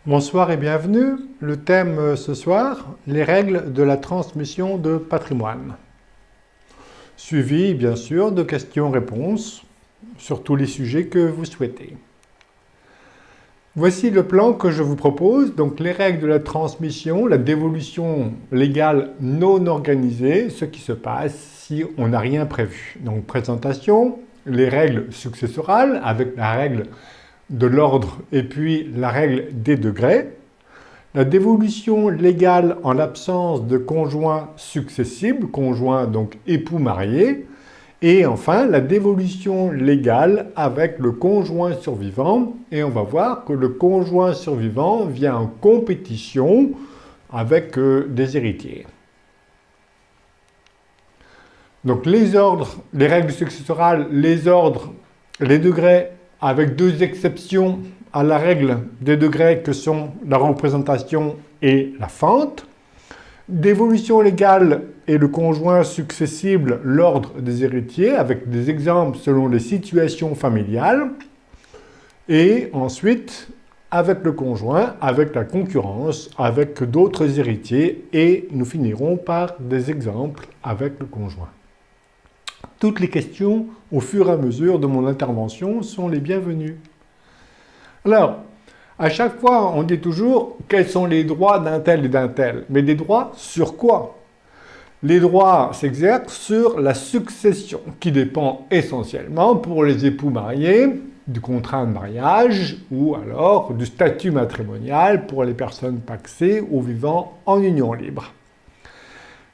Bonsoir et bienvenue. Le thème ce soir, les règles de la transmission de patrimoine. Suivi bien sûr de questions-réponses sur tous les sujets que vous souhaitez. Voici le plan que je vous propose, donc les règles de la transmission, la dévolution légale non organisée, ce qui se passe si on n'a rien prévu. Donc présentation, les règles successorales avec la règle de l'ordre et puis la règle des degrés, la dévolution légale en l'absence de conjoints successibles, conjoints donc époux mariés, et enfin la dévolution légale avec le conjoint survivant, et on va voir que le conjoint survivant vient en compétition avec des héritiers. Donc les ordres, les règles successorales, les ordres, les degrés, avec deux exceptions à la règle des degrés que sont la représentation et la fente. Dévolution légale et le conjoint successible, l'ordre des héritiers, avec des exemples selon les situations familiales. Et ensuite, avec le conjoint, avec la concurrence, avec d'autres héritiers, et nous finirons par des exemples avec le conjoint. Toutes les questions, au fur et à mesure de mon intervention, sont les bienvenues. Alors, à chaque fois, on dit toujours quels sont les droits d'un tel et d'un tel. Mais des droits sur quoi? Les droits s'exercent sur la succession, qui dépend essentiellement pour les époux mariés du contrat de mariage ou alors du statut matrimonial pour les personnes pacsées ou vivant en union libre.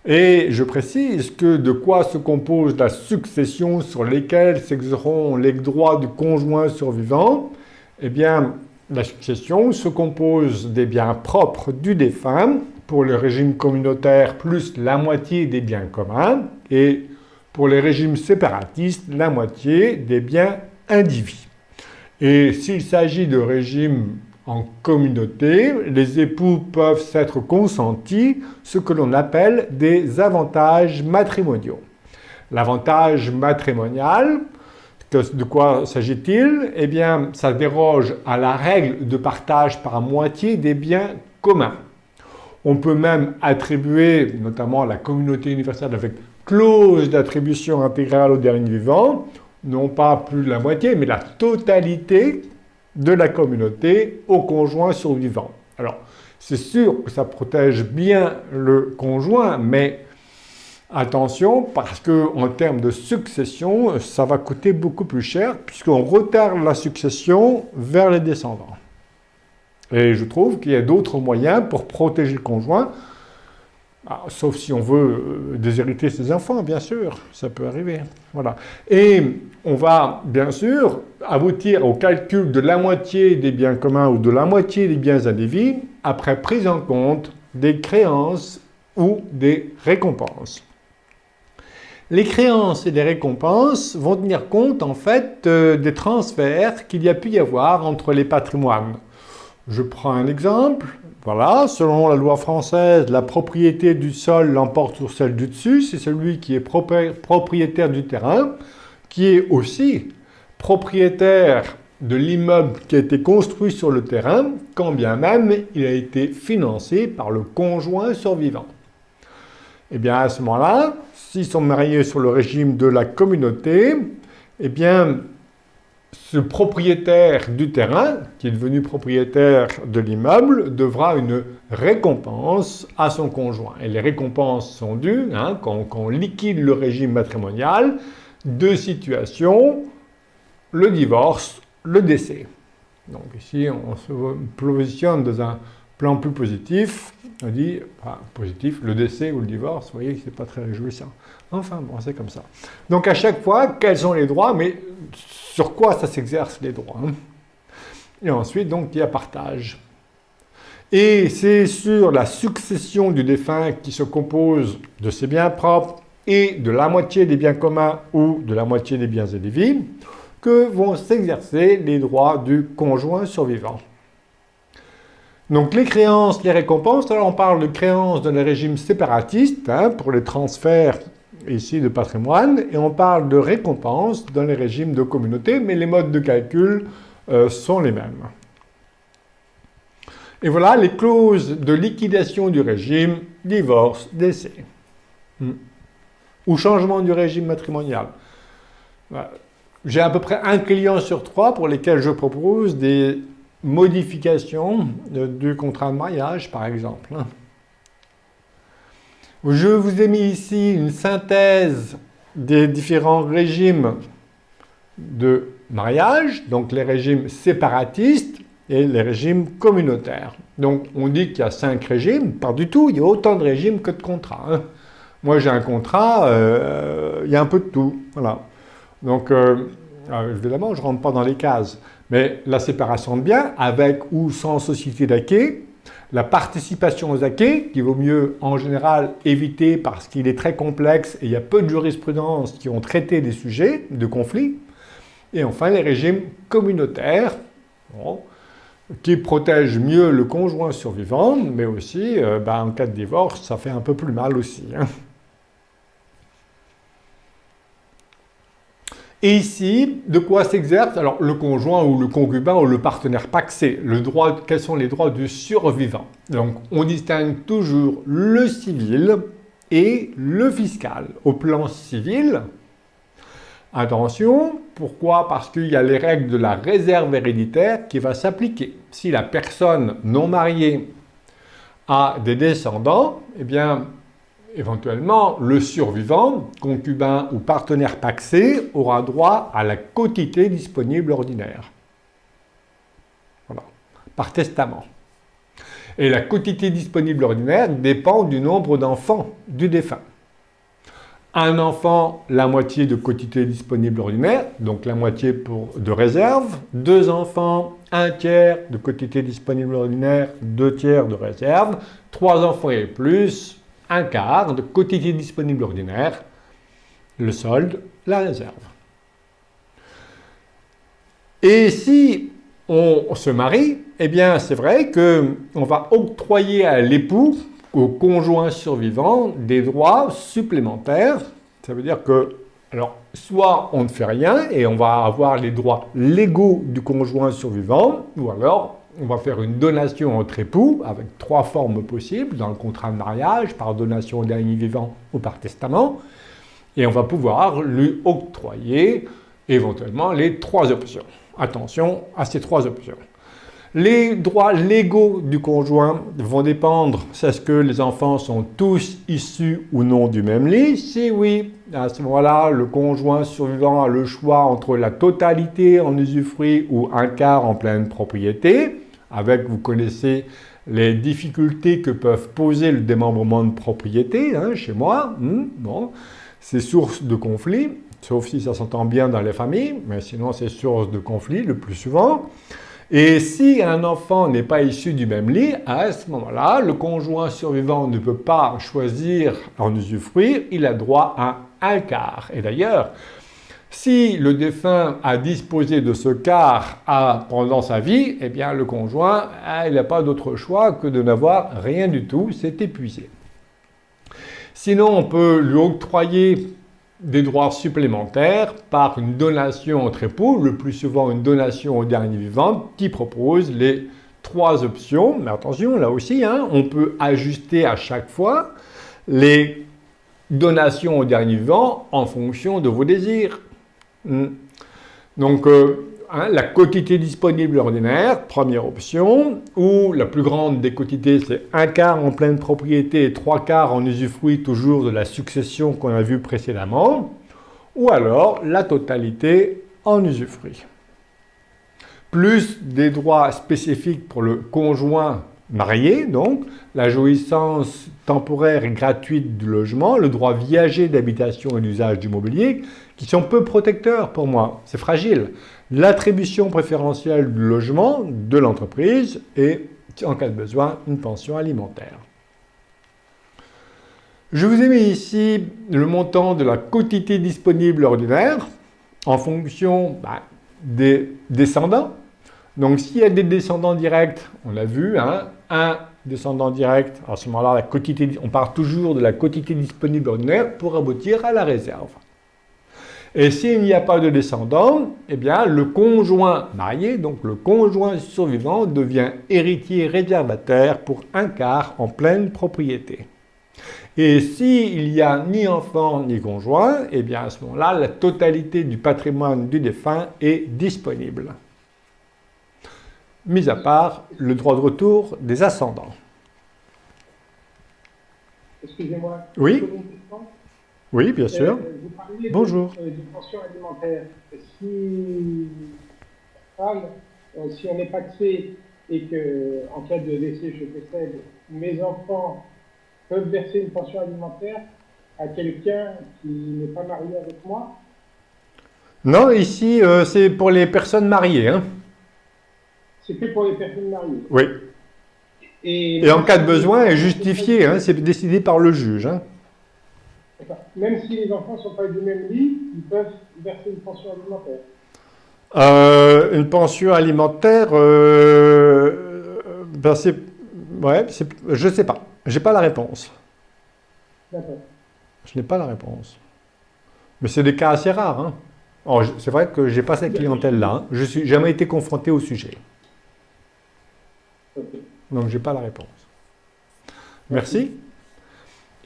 Et je précise que de quoi se compose la succession sur lesquelles s'exerceront les droits du conjoint survivant? Eh bien, la succession se compose des biens propres du défunt pour le régime communautaire plus la moitié des biens communs et pour les régimes séparatistes la moitié des biens indivis. Et s'il s'agit de régimes en communauté, les époux peuvent s'être consentis ce que l'on appelle des avantages matrimoniaux. L'avantage matrimonial, de quoi s'agit-il? Eh bien, ça déroge à la règle de partage par moitié des biens communs. On peut même attribuer, notamment à la communauté universelle avec clause d'attribution intégrale au dernier vivant, non pas plus de la moitié, mais la totalité de la communauté au conjoint survivant. Alors, c'est sûr que ça protège bien le conjoint, mais attention, parce qu'en termes de succession, ça va coûter beaucoup plus cher, puisqu'on retarde la succession vers les descendants. Et je trouve qu'il y a d'autres moyens pour protéger le conjoint, sauf si on veut déshériter ses enfants, bien sûr, ça peut arriver. Voilà. Et on va, bien sûr, aboutir au calcul de la moitié des biens communs ou de la moitié des biens indivis, après prise en compte des créances ou des récompenses. Les créances et les récompenses vont tenir compte, en fait, des transferts qu'il y a pu y avoir entre les patrimoines. Je prends un exemple. Voilà, selon la loi française, la propriété du sol l'emporte sur celle du dessus. C'est celui qui est propriétaire du terrain, qui est aussi propriétaire de l'immeuble qui a été construit sur le terrain, quand bien même il a été financé par le conjoint survivant. Eh bien, à ce moment-là, s'ils sont mariés sur le régime de la communauté, eh bien, ce propriétaire du terrain, qui est devenu propriétaire de l'immeuble, devra une récompense à son conjoint. Et les récompenses sont dues, quand on liquide le régime matrimonial, deux situations, le divorce, le décès. Donc ici, on se positionne dans un plan plus positif, on dit, positif, le décès ou le divorce, vous voyez que ce n'est pas très réjouissant. Enfin, bon, c'est comme ça. Donc à chaque fois, quels sont les droits, mais sur quoi ça s'exerce les droits? Et ensuite, donc, il y a partage. Et c'est sur la succession du défunt qui se compose de ses biens propres et de la moitié des biens communs ou de la moitié des biens indivis que vont s'exercer les droits du conjoint survivant. Donc les créances, les récompenses, alors on parle de créances dans les régimes séparatistes, pour les transferts ici de patrimoine, et on parle de récompenses dans les régimes de communauté, mais les modes de calcul sont les mêmes. Et voilà les clauses de liquidation du régime, divorce, décès. Ou changement du régime matrimonial. J'ai à peu près un client sur 3 pour lesquels je propose des modifications du contrat de mariage, par exemple. Je vous ai mis ici une synthèse des différents régimes de mariage, donc les régimes séparatistes et les régimes communautaires. Donc on dit qu'il y a 5 régimes, pas du tout, il y a autant de régimes que de contrats. Moi j'ai un contrat, il y a un peu de tout, voilà. Donc évidemment je ne rentre pas dans les cases, mais la séparation de biens avec ou sans société d'acquet, la participation aux acquets, qu'il vaut mieux en général éviter parce qu'il est très complexe et il y a peu de jurisprudence qui ont traité des sujets de conflit. Et enfin les régimes communautaires, qui protègent mieux le conjoint survivant, mais aussi en cas de divorce, ça fait un peu plus mal aussi. Et ici, de quoi s'exerce alors le conjoint ou le concubin ou le partenaire pacsé, quels sont les droits du survivant. Donc on distingue toujours le civil et le fiscal. Au plan civil, attention, pourquoi? Parce qu'il y a les règles de la réserve héréditaire qui va s'appliquer. Si la personne non mariée a des descendants, eh bien éventuellement, le survivant, concubin ou partenaire pacsé, aura droit à la quotité disponible ordinaire. Voilà, par testament. Et la quotité disponible ordinaire dépend du nombre d'enfants du défunt. Un enfant, la moitié de quotité disponible ordinaire, donc la moitié de réserve. 2 enfants, 1 tiers de quotité disponible ordinaire, 2 tiers de réserve. 3 enfants et plus, 1 quart de quotité disponible ordinaire, le solde, la réserve. Et si on se marie, eh bien c'est vrai qu'on va octroyer à l'époux, au conjoint survivant, des droits supplémentaires. Ça veut dire que, alors, soit on ne fait rien et on va avoir les droits légaux du conjoint survivant, ou alors on va faire une donation entre époux, avec 3 formes possibles, dans le contrat de mariage, par donation au dernier vivant ou par testament, et on va pouvoir lui octroyer éventuellement les 3 options. Attention à ces 3 options. Les droits légaux du conjoint vont dépendre, est-ce que les enfants sont tous issus ou non du même lit? Si oui, à ce moment-là, le conjoint survivant a le choix entre la totalité en usufruit ou 1 quart en pleine propriété, avec, vous connaissez, les difficultés que peuvent poser le démembrement de propriété, chez moi. Bon, c'est source de conflit, sauf si ça s'entend bien dans les familles, mais sinon c'est source de conflit le plus souvent. Et si un enfant n'est pas issu du même lit, à ce moment-là, le conjoint survivant ne peut pas choisir en usufruire, il a droit à 1 quart. Et d'ailleurs, si le défunt a disposé de ce quart pendant sa vie, eh bien le conjoint, il n'a pas d'autre choix que de n'avoir rien du tout, c'est épuisé. Sinon, on peut lui octroyer des droits supplémentaires par une donation entre époux, le plus souvent une donation au dernier vivant, qui propose les 3 options. Mais attention, là aussi, on peut ajuster à chaque fois les donations au dernier vivant en fonction de vos désirs. Donc, la quotité disponible ordinaire, première option, ou la plus grande des quotités, c'est 1 quart en pleine propriété et 3 quarts en usufruit toujours de la succession qu'on a vue précédemment, ou alors la totalité en usufruit. Plus des droits spécifiques pour le conjoint marié, donc la jouissance temporaire et gratuite du logement, le droit viager d'habitation et d'usage du mobilier, qui sont peu protecteurs pour moi, c'est fragile. L'attribution préférentielle du logement de l'entreprise et, en cas de besoin, une pension alimentaire. Je vous ai mis ici le montant de la quotité disponible ordinaire en fonction des descendants. Donc s'il y a des descendants directs, on l'a vu, un descendant direct, à ce moment-là, on part toujours de la quotité disponible ordinaire pour aboutir à la réserve. Et s'il n'y a pas de descendants, eh bien le conjoint marié, donc le conjoint survivant, devient héritier réservataire pour un quart en pleine propriété. Et s'il n'y a ni enfant ni conjoint, eh bien à ce moment-là, la totalité du patrimoine du défunt est disponible. Mis à part le droit de retour des ascendants. Excusez-moi. Oui. Oui, bien sûr. Vous parliez Bonjour. de pension alimentaire. Si on est paxé et qu'en cas de décès, je décède, mes enfants peuvent verser une pension alimentaire à quelqu'un qui n'est pas marié avec moi? Non, ici, c'est pour les personnes mariées. Hein. C'est que pour les personnes mariées. Oui. Et en cas de besoin, est justifié, hein, c'est décidé par le juge. Hein. Même si les enfants ne sont pas du même lit, ils peuvent verser une pension alimentaire. Une pension alimentaire, ben je ne sais pas. Je n'ai pas la réponse. D'accord. Je n'ai pas la réponse. Mais c'est des cas assez rares. Hein. C'est vrai que je n'ai pas cette clientèle-là. Hein. Je n'ai jamais été confronté au sujet. Okay. Donc, je n'ai pas la réponse. Merci.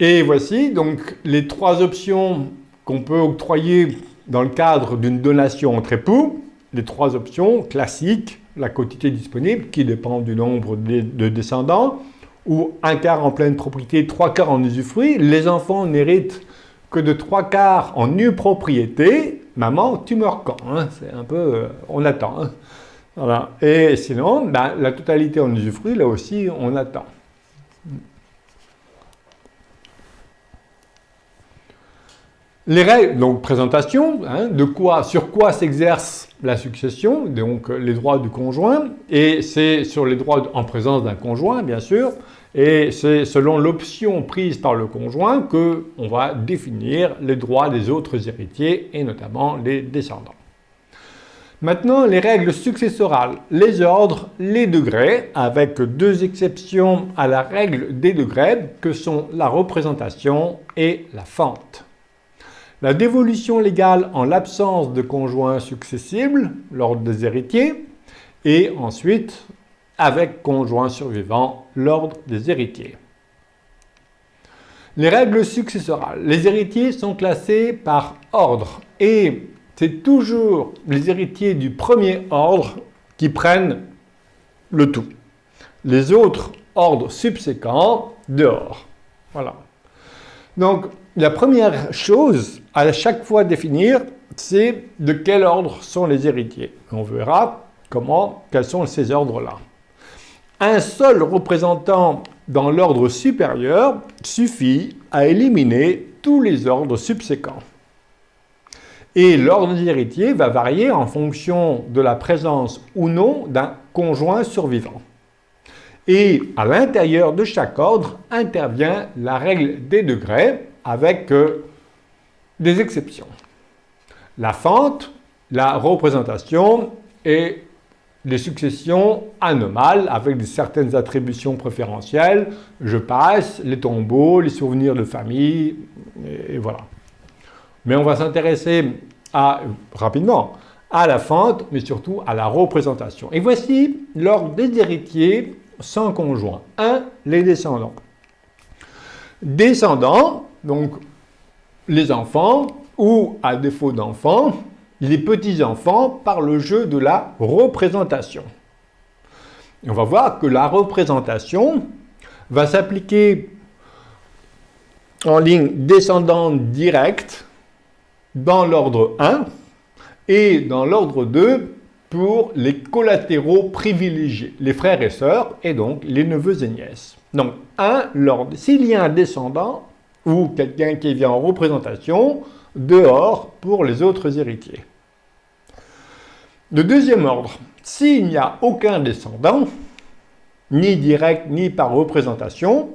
Et voici donc les 3 options qu'on peut octroyer dans le cadre d'une donation entre époux. Les 3 options classiques, la quotité disponible qui dépend du nombre de descendants, ou un quart en pleine propriété, 3 quarts en usufruit. Les enfants n'héritent que de 3 quarts en nue propriété. Maman, tu meurs quand hein. C'est un peu, on attend. Hein. Voilà. Et sinon, ben, la totalité en usufruit, là aussi, on attend. Les règles, donc présentation, hein, sur quoi s'exerce la succession, donc les droits du conjoint, et c'est sur les droits en présence d'un conjoint, bien sûr, et c'est selon l'option prise par le conjoint qu'on va définir les droits des autres héritiers, et notamment les descendants. Maintenant, les règles successorales, les ordres, les degrés, avec 2 exceptions à la règle des degrés, que sont la représentation et la fente. La dévolution légale en l'absence de conjoint successible, l'ordre des héritiers, et ensuite, avec conjoint survivant, l'ordre des héritiers. Les règles successorales. Les héritiers sont classés par ordre, et c'est toujours les héritiers du premier ordre qui prennent le tout. Les autres ordres subséquents, dehors. Voilà. Donc, la première chose à chaque fois définir, c'est de quel ordre sont les héritiers. On verra quels sont ces ordres-là. Un seul représentant dans l'ordre supérieur suffit à éliminer tous les ordres subséquents. Et l'ordre des héritiers va varier en fonction de la présence ou non d'un conjoint survivant. Et à l'intérieur de chaque ordre intervient la règle des degrés avec des exceptions. La fente, la représentation et les successions anomales avec certaines attributions préférentielles. Je passe, les tombeaux, les souvenirs de famille, et voilà. Mais on va s'intéresser rapidement à la fente, mais surtout à la représentation. Et voici l'ordre des héritiers sans conjoint. 1. Les descendants. Descendants, donc les enfants, ou à défaut d'enfants, les petits-enfants par le jeu de la représentation. Et on va voir que la représentation va s'appliquer en ligne descendante directe dans l'ordre 1 et dans l'ordre 2 pour les collatéraux privilégiés, les frères et sœurs et donc les neveux et nièces. Donc, l'ordre. S'il y a un descendant ou quelqu'un qui vient en représentation, dehors pour les autres héritiers. Le deuxième ordre, s'il n'y a aucun descendant, ni direct ni par représentation,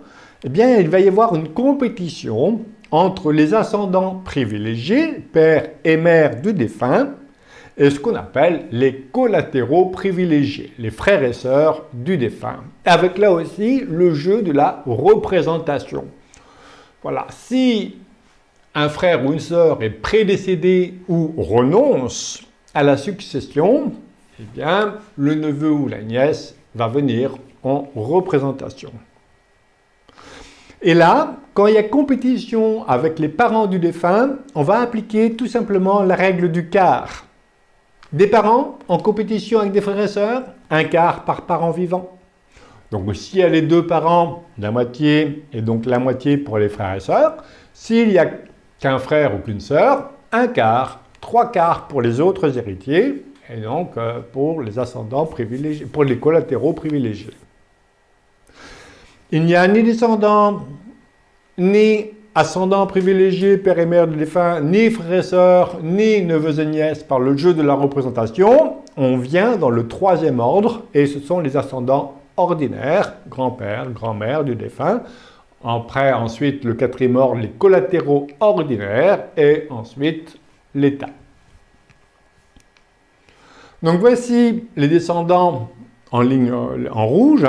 eh bien il va y avoir une compétition entre les ascendants privilégiés, père et mère du défunt, et ce qu'on appelle les collatéraux privilégiés, les frères et sœurs du défunt. Avec là aussi le jeu de la représentation. Voilà, si un frère ou une sœur est prédécédé ou renonce à la succession, eh bien, le neveu ou la nièce va venir en représentation. Et là, quand il y a compétition avec les parents du défunt, on va appliquer tout simplement la règle du quart. Des parents en compétition avec des frères et sœurs, un quart par parent vivant. Donc s'il y a les deux parents, la moitié, et donc la moitié pour les frères et sœurs. S'il n'y a qu'un frère ou qu'une sœur, un quart, trois quarts pour les autres héritiers, et donc pour les ascendants privilégiés, pour les collatéraux privilégiés. Il n'y a ni descendants, ni ascendants privilégiés, père et mère du défunt, ni frères et sœurs, ni neveux et nièces par le jeu de la représentation. On vient dans le troisième ordre, et ce sont les ascendants ordinaires, grand-père, grand-mère du défunt. Après, ensuite, le quatrième ordre, les collatéraux ordinaires, et ensuite, l'État. Donc voici les descendants en ligne en rouge,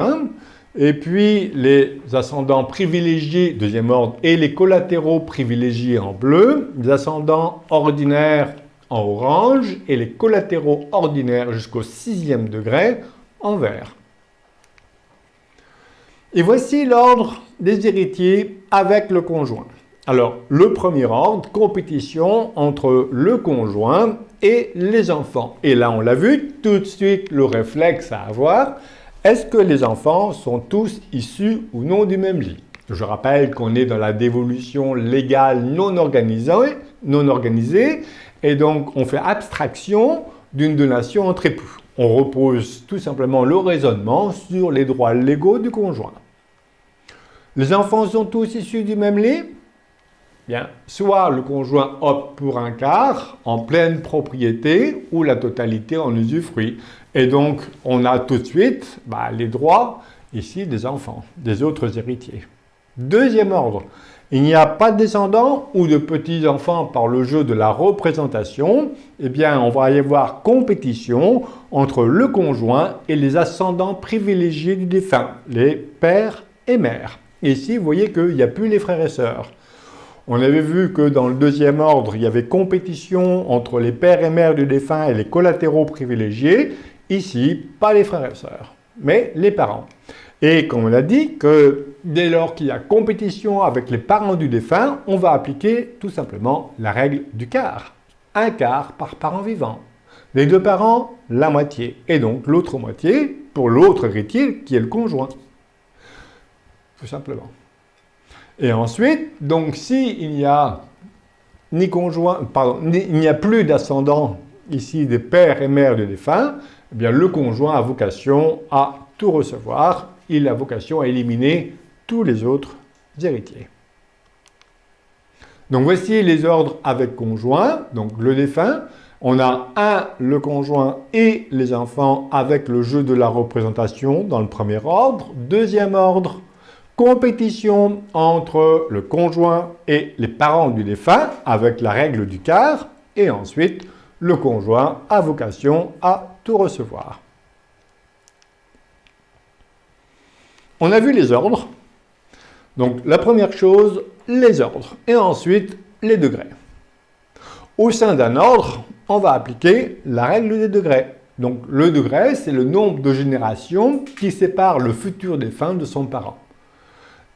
et puis les ascendants privilégiés, deuxième ordre, et les collatéraux privilégiés en bleu, les ascendants ordinaires en orange, et les collatéraux ordinaires jusqu'au 6e degré en vert. Et voici l'ordre des héritiers avec le conjoint. Alors, le premier ordre, compétition entre le conjoint et les enfants. Et là, on l'a vu, tout de suite, le réflexe à avoir, est-ce que les enfants sont tous issus ou non du même lit? Je rappelle qu'on est dans la dévolution légale non organisée, et donc on fait abstraction d'une donation entre époux. On repose tout simplement le raisonnement sur les droits légaux du conjoint. Les enfants sont tous issus du même lit? Bien, soit le conjoint opte pour un quart en pleine propriété ou la totalité en usufruit. Et donc, on a tout de suite les droits ici des enfants, des autres héritiers. Deuxième ordre, il n'y a pas de descendants ou de petits-enfants par le jeu de la représentation. Eh bien, on va y avoir compétition entre le conjoint et les ascendants privilégiés du défunt, les pères et mères. Et ici, vous voyez qu'il n'y a plus les frères et sœurs. On avait vu que dans le deuxième ordre, il y avait compétition entre les pères et mères du défunt et les collatéraux privilégiés. Ici, pas les frères et sœurs, mais les parents. Et comme on a dit, que dès lors qu'il y a compétition avec les parents du défunt, on va appliquer tout simplement la règle du quart. Un quart par parent vivant. Les deux parents, la moitié. Et donc l'autre moitié pour l'autre héritier qui est le conjoint. Tout simplement. Et ensuite, donc s'il n'y a ni conjoint, il n'y a plus d'ascendants ici des pères et mères du défunt, eh bien le conjoint a vocation à tout recevoir, il a vocation à éliminer tous les autres héritiers. Donc voici les ordres avec conjoint, donc le défunt. On a le conjoint et les enfants avec le jeu de la représentation dans le premier ordre. Deuxième ordre, compétition entre le conjoint et les parents du défunt avec la règle du quart. Et ensuite, le conjoint a vocation à tout recevoir. On a vu les ordres. Donc la première chose, les ordres. Et ensuite, les degrés. Au sein d'un ordre, on va appliquer la règle des degrés. Donc le degré, c'est le nombre de générations qui sépare le futur défunt de son parent.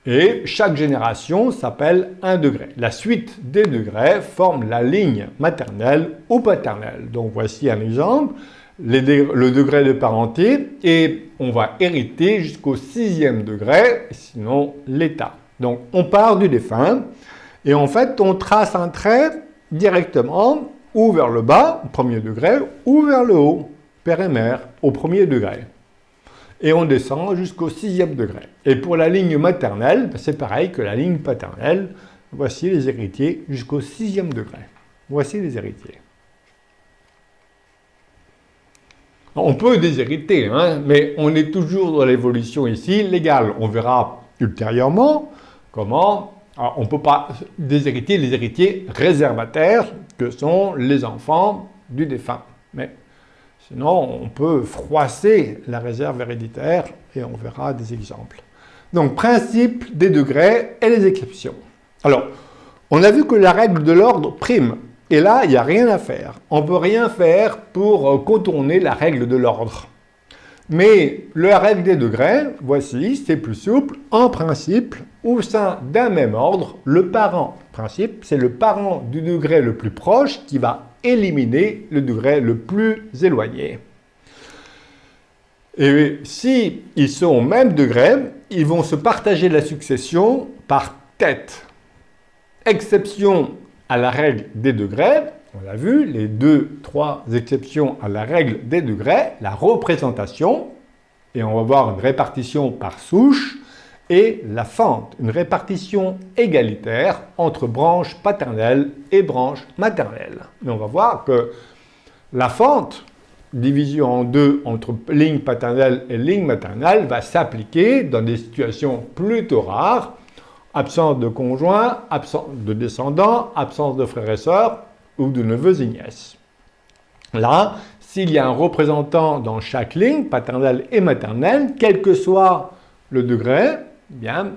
Et chaque génération s'appelle un degré. La suite des degrés forme la ligne maternelle ou paternelle. Donc voici un exemple, le degré de parenté, et on va hériter jusqu'au 6e degré, sinon l'état. Donc on part du défunt, et en fait on trace un trait directement ou vers le bas, au premier degré, ou vers le haut, père et mère, au premier degré. Et on descend jusqu'au 6e degré. Et pour la ligne maternelle, c'est pareil que la ligne paternelle. Voici les héritiers jusqu'au 6e degré. Voici les héritiers. On peut déshériter, mais on est toujours dans l'évolution ici légale. On verra ultérieurement comment on ne peut pas déshériter les héritiers réservataires que sont les enfants du défunt. Mais sinon, on peut froisser la réserve héréditaire et on verra des exemples. Donc, principe des degrés et les exceptions. Alors, On a vu que la règle de l'ordre prime. Et là, il n'y a rien à faire. On ne peut rien faire pour contourner la règle de l'ordre. Mais la règle des degrés, voici, c'est plus souple. En principe, au sein d'un même ordre, le parent, principe, c'est le parent du degré le plus proche qui va éliminer le degré le plus éloigné. Et si ils sont au même degré, ils vont se partager la succession par tête. Exception à la règle des degrés, on l'a vu, les 2-3 exceptions à la règle des degrés, la représentation, et on va voir une répartition par souche, et la fente, une répartition égalitaire entre branche paternelle et branche maternelle. Mais on va voir que la fente, division en deux entre ligne paternelle et ligne maternelle, va s'appliquer dans des situations plutôt rares, absence de conjoint, absence de descendants, absence de frères et sœurs ou de neveux et nièces. Là, s'il y a un représentant dans chaque ligne, paternelle et maternelle, quel que soit le degré, eh bien,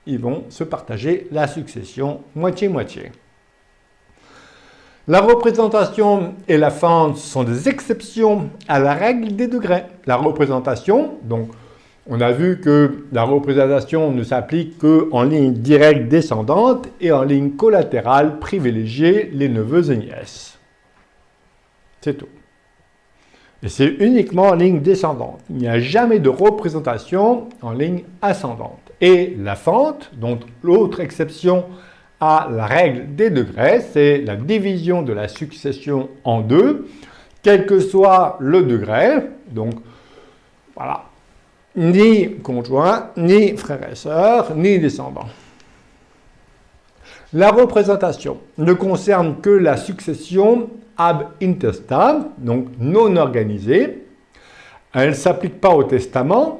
ils vont se partager la succession moitié-moitié. La représentation et la fente sont des exceptions à la règle des degrés. La représentation, donc, on a vu que la représentation ne s'applique qu'en ligne directe descendante et en ligne collatérale privilégiée les neveux et nièces. C'est tout. Et c'est uniquement en ligne descendante. Il n'y a jamais de représentation en ligne ascendante. Et la fente, donc l'autre exception à la règle des degrés, c'est la division de la succession en deux, quel que soit le degré. Donc, voilà. Ni conjoint, ni frères et sœurs, ni descendants. La représentation ne concerne que la succession ab intestam, donc non organisée. Elle ne s'applique pas au testament.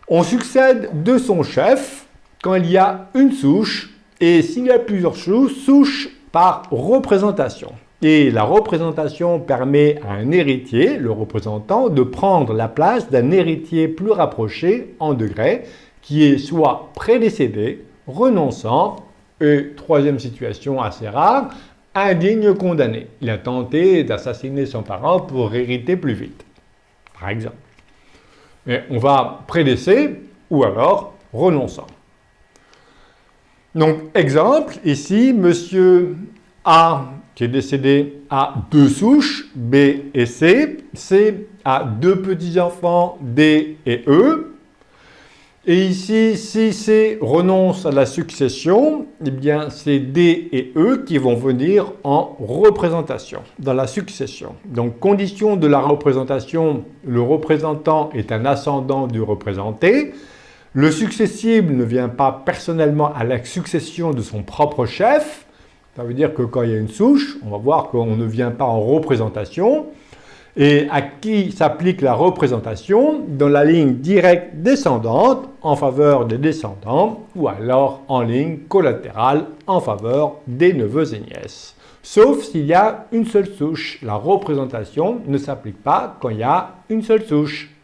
On succède de son chef quand il y a une souche et s'il y a plusieurs souches par représentation. Et la représentation permet à un héritier, le représentant, de prendre la place d'un héritier plus rapproché en degré, qui est soit prédécédé, renonçant, et troisième situation assez rare, indigne condamné. Il a tenté d'assassiner son parent pour hériter plus vite, par exemple. Et on va prédécéder ou alors renonçant. Donc, exemple, ici, monsieur A, qui est décédé, a deux souches, B et C. C a deux petits-enfants, D et E. Et ici, si C renonce à la succession, eh bien, c'est D et E qui vont venir en représentation, dans la succession. Donc, condition de la représentation, le représentant est un ascendant du représenté. Le successible ne vient pas personnellement à la succession de son propre chef. Ça veut dire que quand il y a une souche, on va voir qu'on ne vient pas en représentation. Et à qui s'applique la représentation? Dans la ligne directe descendante en faveur des descendants ou alors en ligne collatérale en faveur des neveux et nièces. Sauf s'il y a une seule souche. La représentation ne s'applique pas quand il y a une seule souche.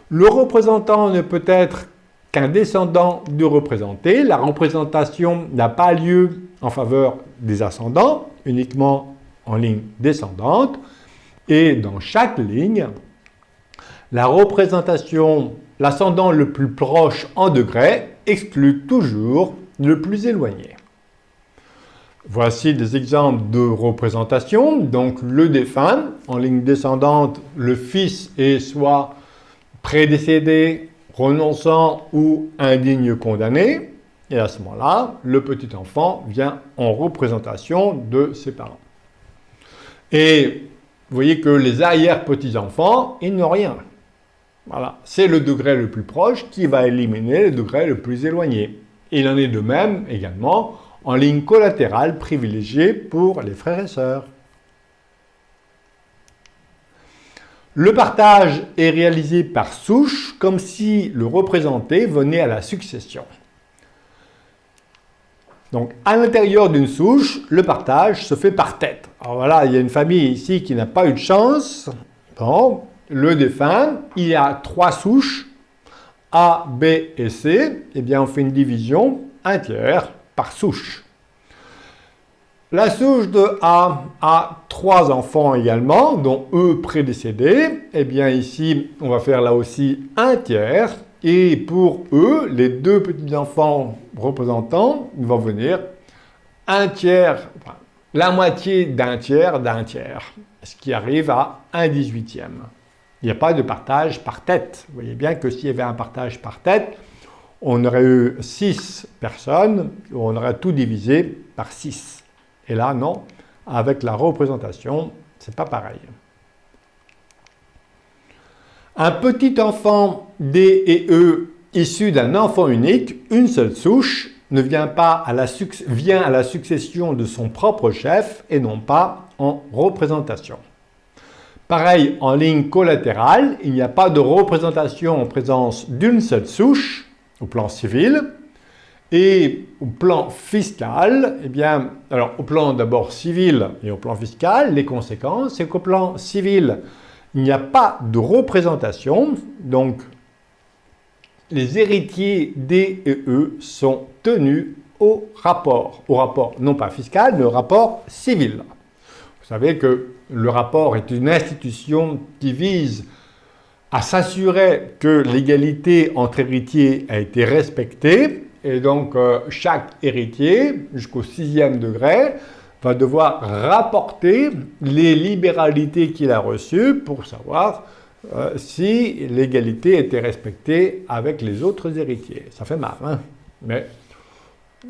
Le représentant ne peut être qu'un descendant du représenté. La représentation n'a pas lieu en faveur des ascendants, uniquement en ligne descendante. Et dans chaque ligne, la représentation, l'ascendant le plus proche en degré, exclut toujours le plus éloigné. Voici des exemples de représentation. Donc le défunt, en ligne descendante, le fils est soit prédécédé, renonçant ou indigne condamné. Et à ce moment-là, le petit enfant vient en représentation de ses parents. Et vous voyez que les arrière-petits-enfants, ils n'ont rien. Voilà, c'est le degré le plus proche qui va éliminer le degré le plus éloigné. Il en est de même également en ligne collatérale privilégiée pour les frères et sœurs. Le partage est réalisé par souche, comme si le représenté venait à la succession. Donc, à l'intérieur d'une souche, le partage se fait par tête. Alors voilà, il y a une famille ici qui n'a pas eu de chance. Bon, le défunt, il y a trois souches, A, B et C. Eh bien, on fait une division 1 tiers par souche. La souche de A a 3 enfants également, dont E prédécédés. Eh bien ici, on va faire là aussi 1 tiers. Et pour eux, les 2 petits-enfants représentants, ils vont venir 1 tiers, enfin, la moitié d'un tiers, ce qui arrive à 1/18. Il n'y a pas de partage par tête. Vous voyez bien que s'il y avait un partage par tête, on aurait eu 6 personnes, on aurait tout divisé par 6. Et là, non, avec la représentation, c'est pas pareil. Un petit enfant D et E issu d'un enfant unique, une seule souche, vient à la succession de son propre chef et non pas en représentation. Pareil, en ligne collatérale, il n'y a pas de représentation en présence d'une seule souche au plan civil. Et au plan fiscal, eh bien, alors au plan d'abord civil et au plan fiscal, les conséquences, c'est qu'au plan civil, il n'y a pas de représentation, donc les héritiers D et E sont tenus au rapport non pas fiscal, mais au rapport civil. Vous savez que le rapport est une institution qui vise à s'assurer que l'égalité entre héritiers a été respectée. Et donc, chaque héritier, jusqu'au 6e degré, va devoir rapporter les libéralités qu'il a reçues pour savoir si l'égalité était respectée avec les autres héritiers. Ça fait mal, hein? Mais,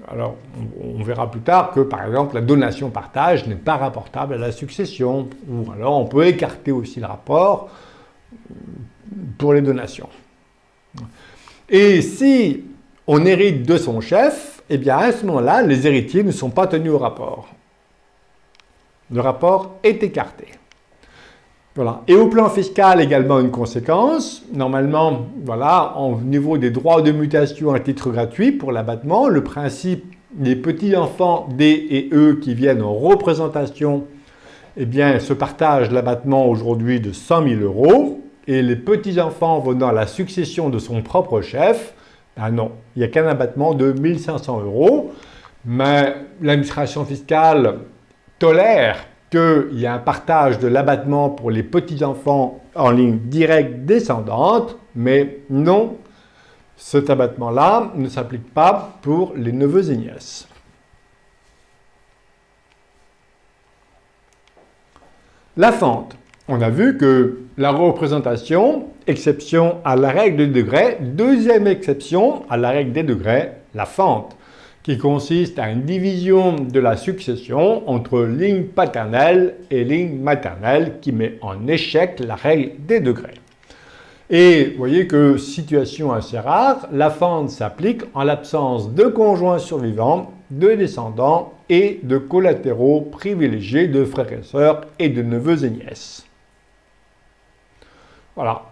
alors, on verra plus tard que, par exemple, la donation-partage n'est pas rapportable à la succession. Ou alors, on peut écarter aussi le rapport pour les donations. Et si on hérite de son chef, eh bien à ce moment-là, les héritiers ne sont pas tenus au rapport. Le rapport est écarté. Voilà. Et au plan fiscal, également une conséquence. Normalement, voilà, au niveau des droits de mutation à titre gratuit pour l'abattement, le principe des petits-enfants D et E qui viennent en représentation, eh bien, se partagent l'abattement aujourd'hui de 100 000 €. Et les petits-enfants venant à la succession de son propre chef, ah non, il n'y a qu'un abattement de 1 500 €, mais l'administration fiscale tolère qu'il y ait un partage de l'abattement pour les petits-enfants en ligne directe descendante, mais non, cet abattement-là ne s'applique pas pour les neveux et nièces. La fente. On a vu que la représentation, exception à la règle des degrés, deuxième exception à la règle des degrés, la fente, qui consiste à une division de la succession entre ligne paternelle et ligne maternelle qui met en échec la règle des degrés. Et vous voyez que, situation assez rare, la fente s'applique en l'absence de conjoints survivants, de descendants et de collatéraux privilégiés de frères et sœurs et de neveux et nièces. Voilà.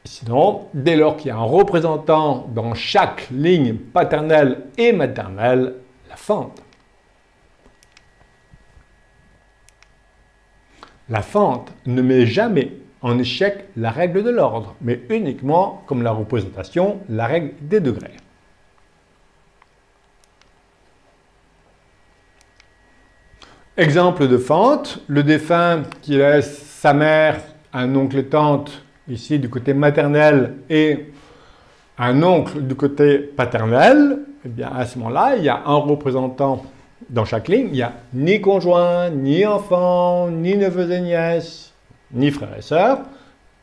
Sinon, dès lors qu'il y a un représentant dans chaque ligne paternelle et maternelle, la fente. La fente ne met jamais en échec la règle de l'ordre, mais uniquement, comme la représentation, la règle des degrés. Exemple de fente, le défunt qui laisse sa mère, un oncle et tante, ici du côté maternel, et un oncle du côté paternel, eh bien à ce moment-là, il y a un représentant dans chaque ligne. Il n'y a ni conjoint, ni enfant, ni neveux et nièces, ni frères et sœurs.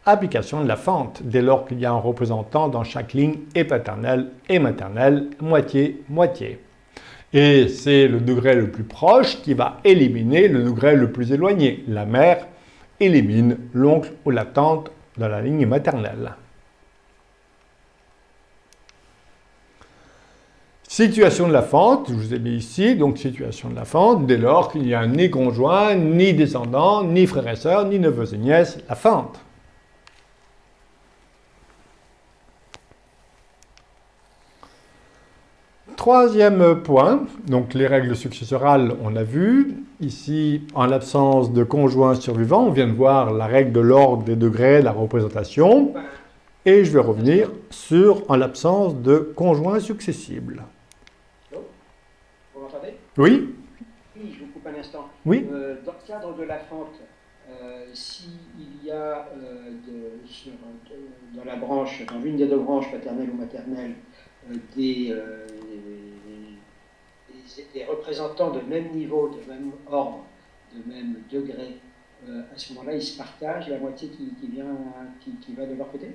Application de la fente, dès lors qu'il y a un représentant dans chaque ligne, et paternelle et maternelle, moitié-moitié. Et c'est le degré le plus proche qui va éliminer le degré le plus éloigné. La mère élimine l'oncle ou la tante dans la ligne maternelle. Situation de la fente, je vous ai mis ici, donc situation de la fente, dès lors qu'il n'y a ni conjoint, ni descendant, ni frères et sœurs, ni neveux et nièces, la fente. Troisième point, donc les règles successorales, on a vu. Ici, en l'absence de conjoint survivant, on vient de voir la règle de l'ordre des degrés, la représentation. Et je vais revenir sur en l'absence de conjoint successible. Oui, Oui, je vous coupe un instant. oui. Dans le cadre de la fente, s'il y a dans la branche, dans l'une des deux branches, paternelle ou maternelle, des représentants de même niveau, de même ordre, de même degré, à ce moment-là, ils se partagent la moitié qui va de leur côté?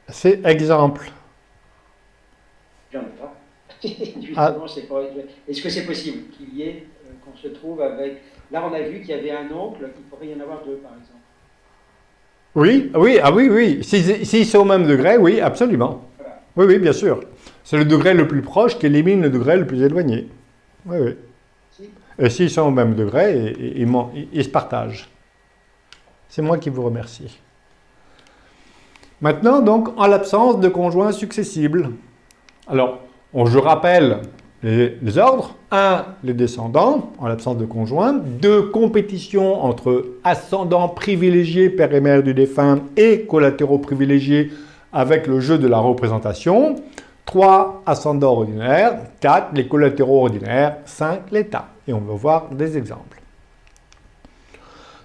C'est exemple. J'en ai pas. Ah, Justement, c'est pas. Est-ce que c'est possible qu'il y ait, qu'on se trouve avec. Là, on a vu qu'il y avait un oncle, il pourrait y en avoir deux, par exemple. oui, oui, ah oui, oui. S'ils sont au même degré, oui, absolument. Voilà. Oui, oui, bien sûr. C'est le degré le plus proche qui élimine le degré le plus éloigné. Oui, oui. Si. Et s'ils sont au même degré, ils se partagent. C'est moi qui vous remercie. Maintenant, donc, en l'absence de conjoints successibles. Alors, je rappelle les ordres. 1, les descendants, en l'absence de conjoints. 2, compétition entre ascendants privilégiés, père et mère du défunt, et collatéraux privilégiés avec le jeu de la représentation. 3, ascendants ordinaires. 4, les collatéraux ordinaires. 5, l'état. Et on va voir des exemples.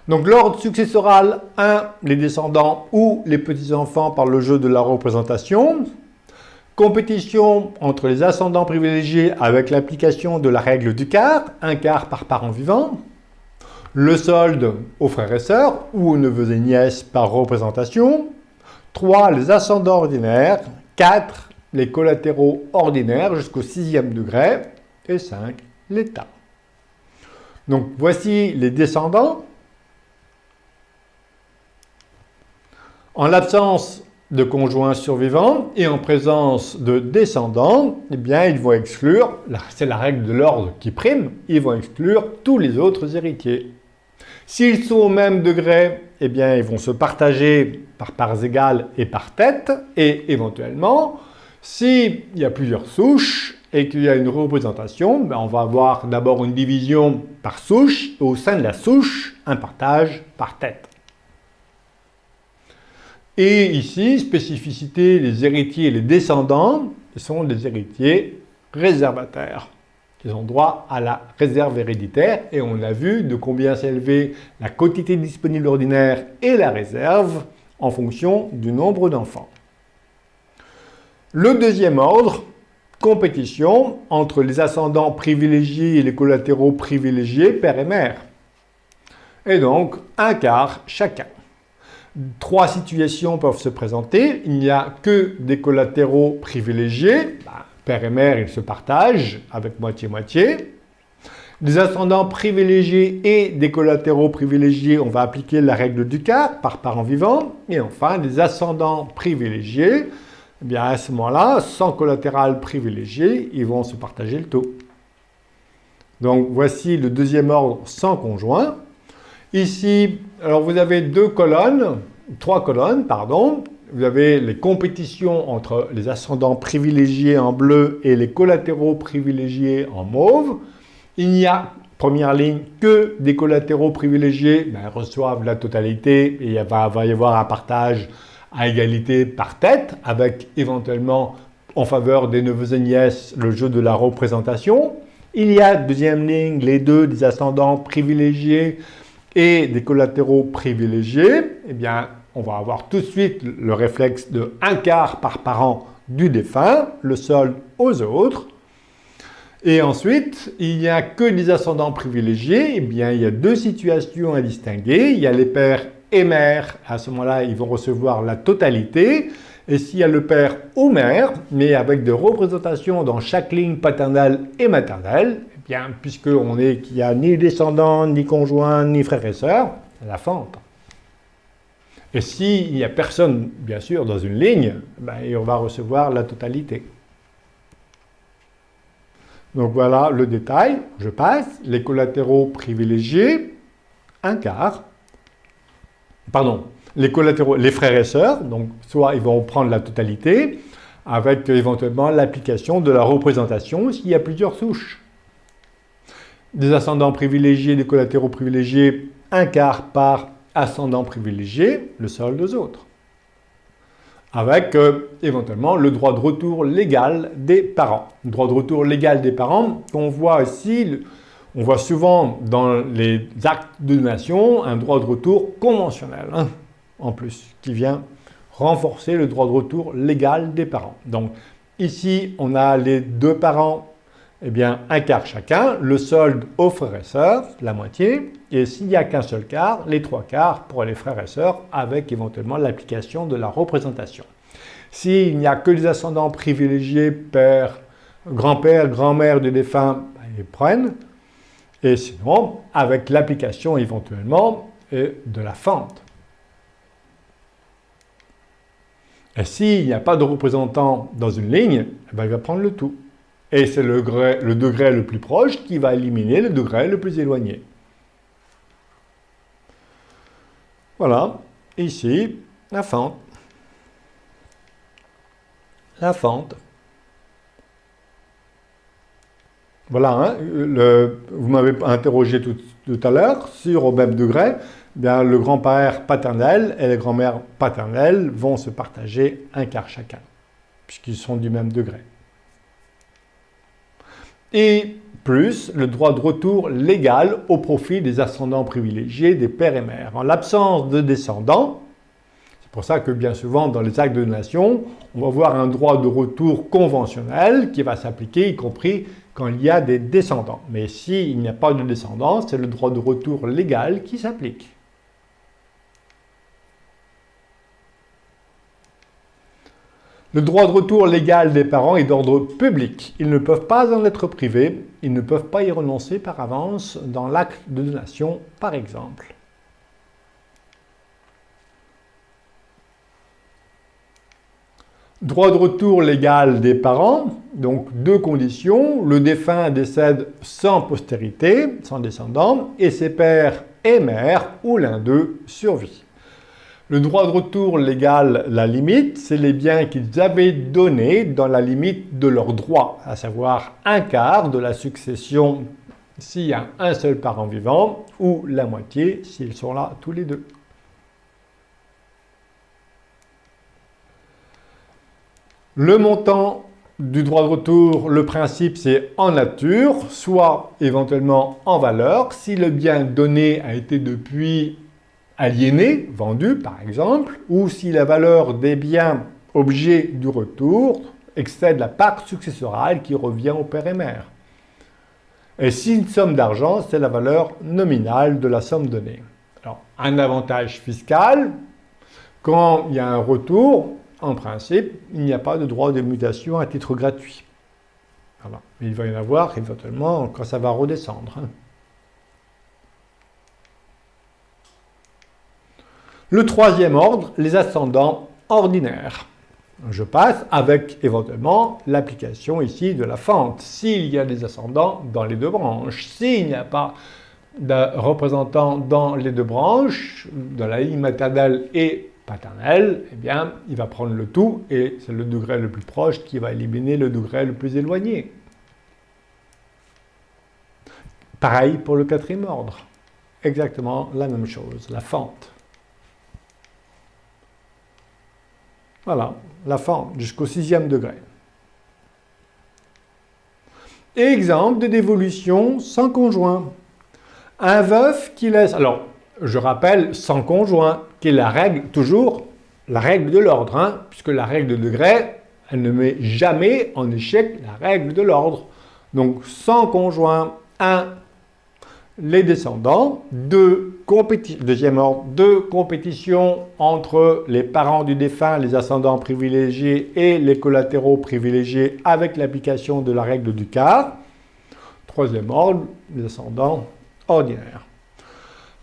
Donc l'ordre successoral, 1, les descendants ou les petits-enfants par le jeu de la représentation. Compétition entre les ascendants privilégiés avec l'application de la règle du quart, un quart par parent vivant. Le solde aux frères et sœurs ou aux neveux et nièces par représentation. 3, les ascendants ordinaires. 4, les collatéraux ordinaires jusqu'au 6e degré. Et 5, l'état. Donc voici les descendants. En l'absence de conjoints survivants et en présence de descendants, eh bien, ils vont exclure, c'est la règle de l'ordre qui prime, ils vont exclure tous les autres héritiers. S'ils sont au même degré, eh bien, ils vont se partager par parts égales et par tête, et éventuellement, s'il y a plusieurs souches et qu'il y a une représentation, ben, on va avoir d'abord une division par souche, et au sein de la souche, un partage par tête. Et ici, spécificité, les héritiers et les descendants sont des héritiers réservataires. Ils ont droit à la réserve héréditaire et on a vu de combien s'élevait la quotité disponible ordinaire et la réserve en fonction du nombre d'enfants. Le deuxième ordre, compétition entre les ascendants privilégiés et les collatéraux privilégiés, père et mère. Et donc, un quart chacun. 3 situations peuvent se présenter. Il n'y a que des collatéraux privilégiés. Père et mère, ils se partagent avec moitié-moitié. Des ascendants privilégiés et des collatéraux privilégiés, on va appliquer la règle du quart par parent vivant. Et enfin, des ascendants privilégiés, eh bien à ce moment-là, sans collatéral privilégié, ils vont se partager le tout. Donc voici le deuxième ordre sans conjoint. Ici, alors vous avez 3 colonnes, pardon. Vous avez les compétitions entre les ascendants privilégiés en bleu et les collatéraux privilégiés en mauve. Il n'y a, première ligne, que des collatéraux privilégiés, ben, reçoivent la totalité et il va y avoir un partage à égalité par tête, avec éventuellement en faveur des neveux et nièces le jeu de la représentation. Il y a, deuxième ligne, les deux des ascendants privilégiés et des collatéraux privilégiés, eh bien, on va avoir tout de suite le réflexe de un quart par parent du défunt, le solde aux autres. Et ensuite, il n'y a que des ascendants privilégiés, eh bien, il y a 2 situations à distinguer. Il y a les pères et mères, à ce moment-là, ils vont recevoir la totalité. Et s'il y a le père ou mère, mais avec des représentations dans chaque ligne paternelle et maternelle, eh bien, puisqu'on est qu'il n'y a ni descendants, ni conjoints, ni frères et sœurs, c'est la fente. Et s'il n'y a personne, bien sûr, dans une ligne, ben, on va recevoir la totalité. Donc voilà le détail, je passe. Les collatéraux privilégiés, un quart. Pardon, les collatéraux, les frères et sœurs, donc soit ils vont prendre la totalité, avec éventuellement l'application de la représentation s'il y a plusieurs souches. Des ascendants privilégiés, des collatéraux privilégiés, un quart par ascendant privilégié, le solde aux autres. avec éventuellement le droit de retour légal des parents. Le droit de retour légal des parents qu'on voit ici, on voit souvent dans les actes de donation un droit de retour conventionnel, hein, en plus, qui vient renforcer le droit de retour légal des parents. Donc ici, on a les deux parents, eh bien un quart chacun, le solde aux frères et sœurs, la moitié, et s'il n'y a qu'un seul quart, les trois quarts pour les frères et sœurs, avec éventuellement l'application de la représentation. S'il n'y a que les ascendants privilégiés, père, grand-père, grand-mère du défunt, ils prennent, et sinon, avec l'application éventuellement de la fente. Et s'il n'y a pas de représentant dans une ligne, eh bien, il va prendre le tout. Et c'est le degré le plus proche qui va éliminer le degré le plus éloigné. Voilà, ici, la fente. La fente. Voilà, hein, vous m'avez interrogé tout à l'heure sur au même degré, bien, le grand-père paternel et la grand-mère paternelle vont se partager un quart chacun, puisqu'ils sont du même degré. Et plus le droit de retour légal au profit des ascendants privilégiés des pères et mères. En l'absence de descendants, c'est pour ça que bien souvent dans les actes de donation, on va voir un droit de retour conventionnel qui va s'appliquer, y compris quand il y a des descendants. Mais s'il n'y a pas de descendants, c'est le droit de retour légal qui s'applique. Le droit de retour légal des parents est d'ordre public. Ils ne peuvent pas en être privés, ils ne peuvent pas y renoncer par avance dans l'acte de donation, par exemple. Droit de retour légal des parents, donc deux conditions. Le défunt décède sans postérité, sans descendants, et ses pères et mères, ou l'un d'eux, survit. Le droit de retour légal, la limite, c'est les biens qu'ils avaient donnés dans la limite de leurs droits, à savoir un quart de la succession s'il y a un seul parent vivant, ou la moitié s'ils sont là tous les deux. Le montant du droit de retour, le principe c'est en nature, soit éventuellement en valeur, si le bien donné a été depuis aliéné, vendu par exemple, ou si la valeur des biens objets du retour excède la part successorale qui revient au père et mère. Et si une somme d'argent, c'est la valeur nominale de la somme donnée. Alors, un avantage fiscal, quand il y a un retour, en principe, il n'y a pas de droit de mutation à titre gratuit. Voilà. Il va y en avoir éventuellement quand ça va redescendre. Le troisième ordre, les ascendants ordinaires. Je passe avec éventuellement l'application ici de la fente. S'il y a des ascendants dans les deux branches, s'il n'y a pas de représentants dans les deux branches, dans la ligne maternelle et paternelle, eh bien, il va prendre le tout et c'est le degré le plus proche qui va éliminer le degré le plus éloigné. Pareil pour le quatrième ordre. Exactement la même chose, la fente. Voilà, la fente jusqu'au 6e degré. Exemple de dévolution sans conjoint. Un veuf qui laisse... Alors, je rappelle, sans conjoint, qui est la règle, toujours la règle de l'ordre, hein, puisque la règle de degré, elle ne met jamais en échec la règle de l'ordre. Donc, sans conjoint, 1, les descendants, 2, deuxième ordre, 2, compétition entre les parents du défunt, les ascendants privilégiés et les collatéraux privilégiés avec l'application de la règle du quart. Troisième ordre, les ascendants ordinaires.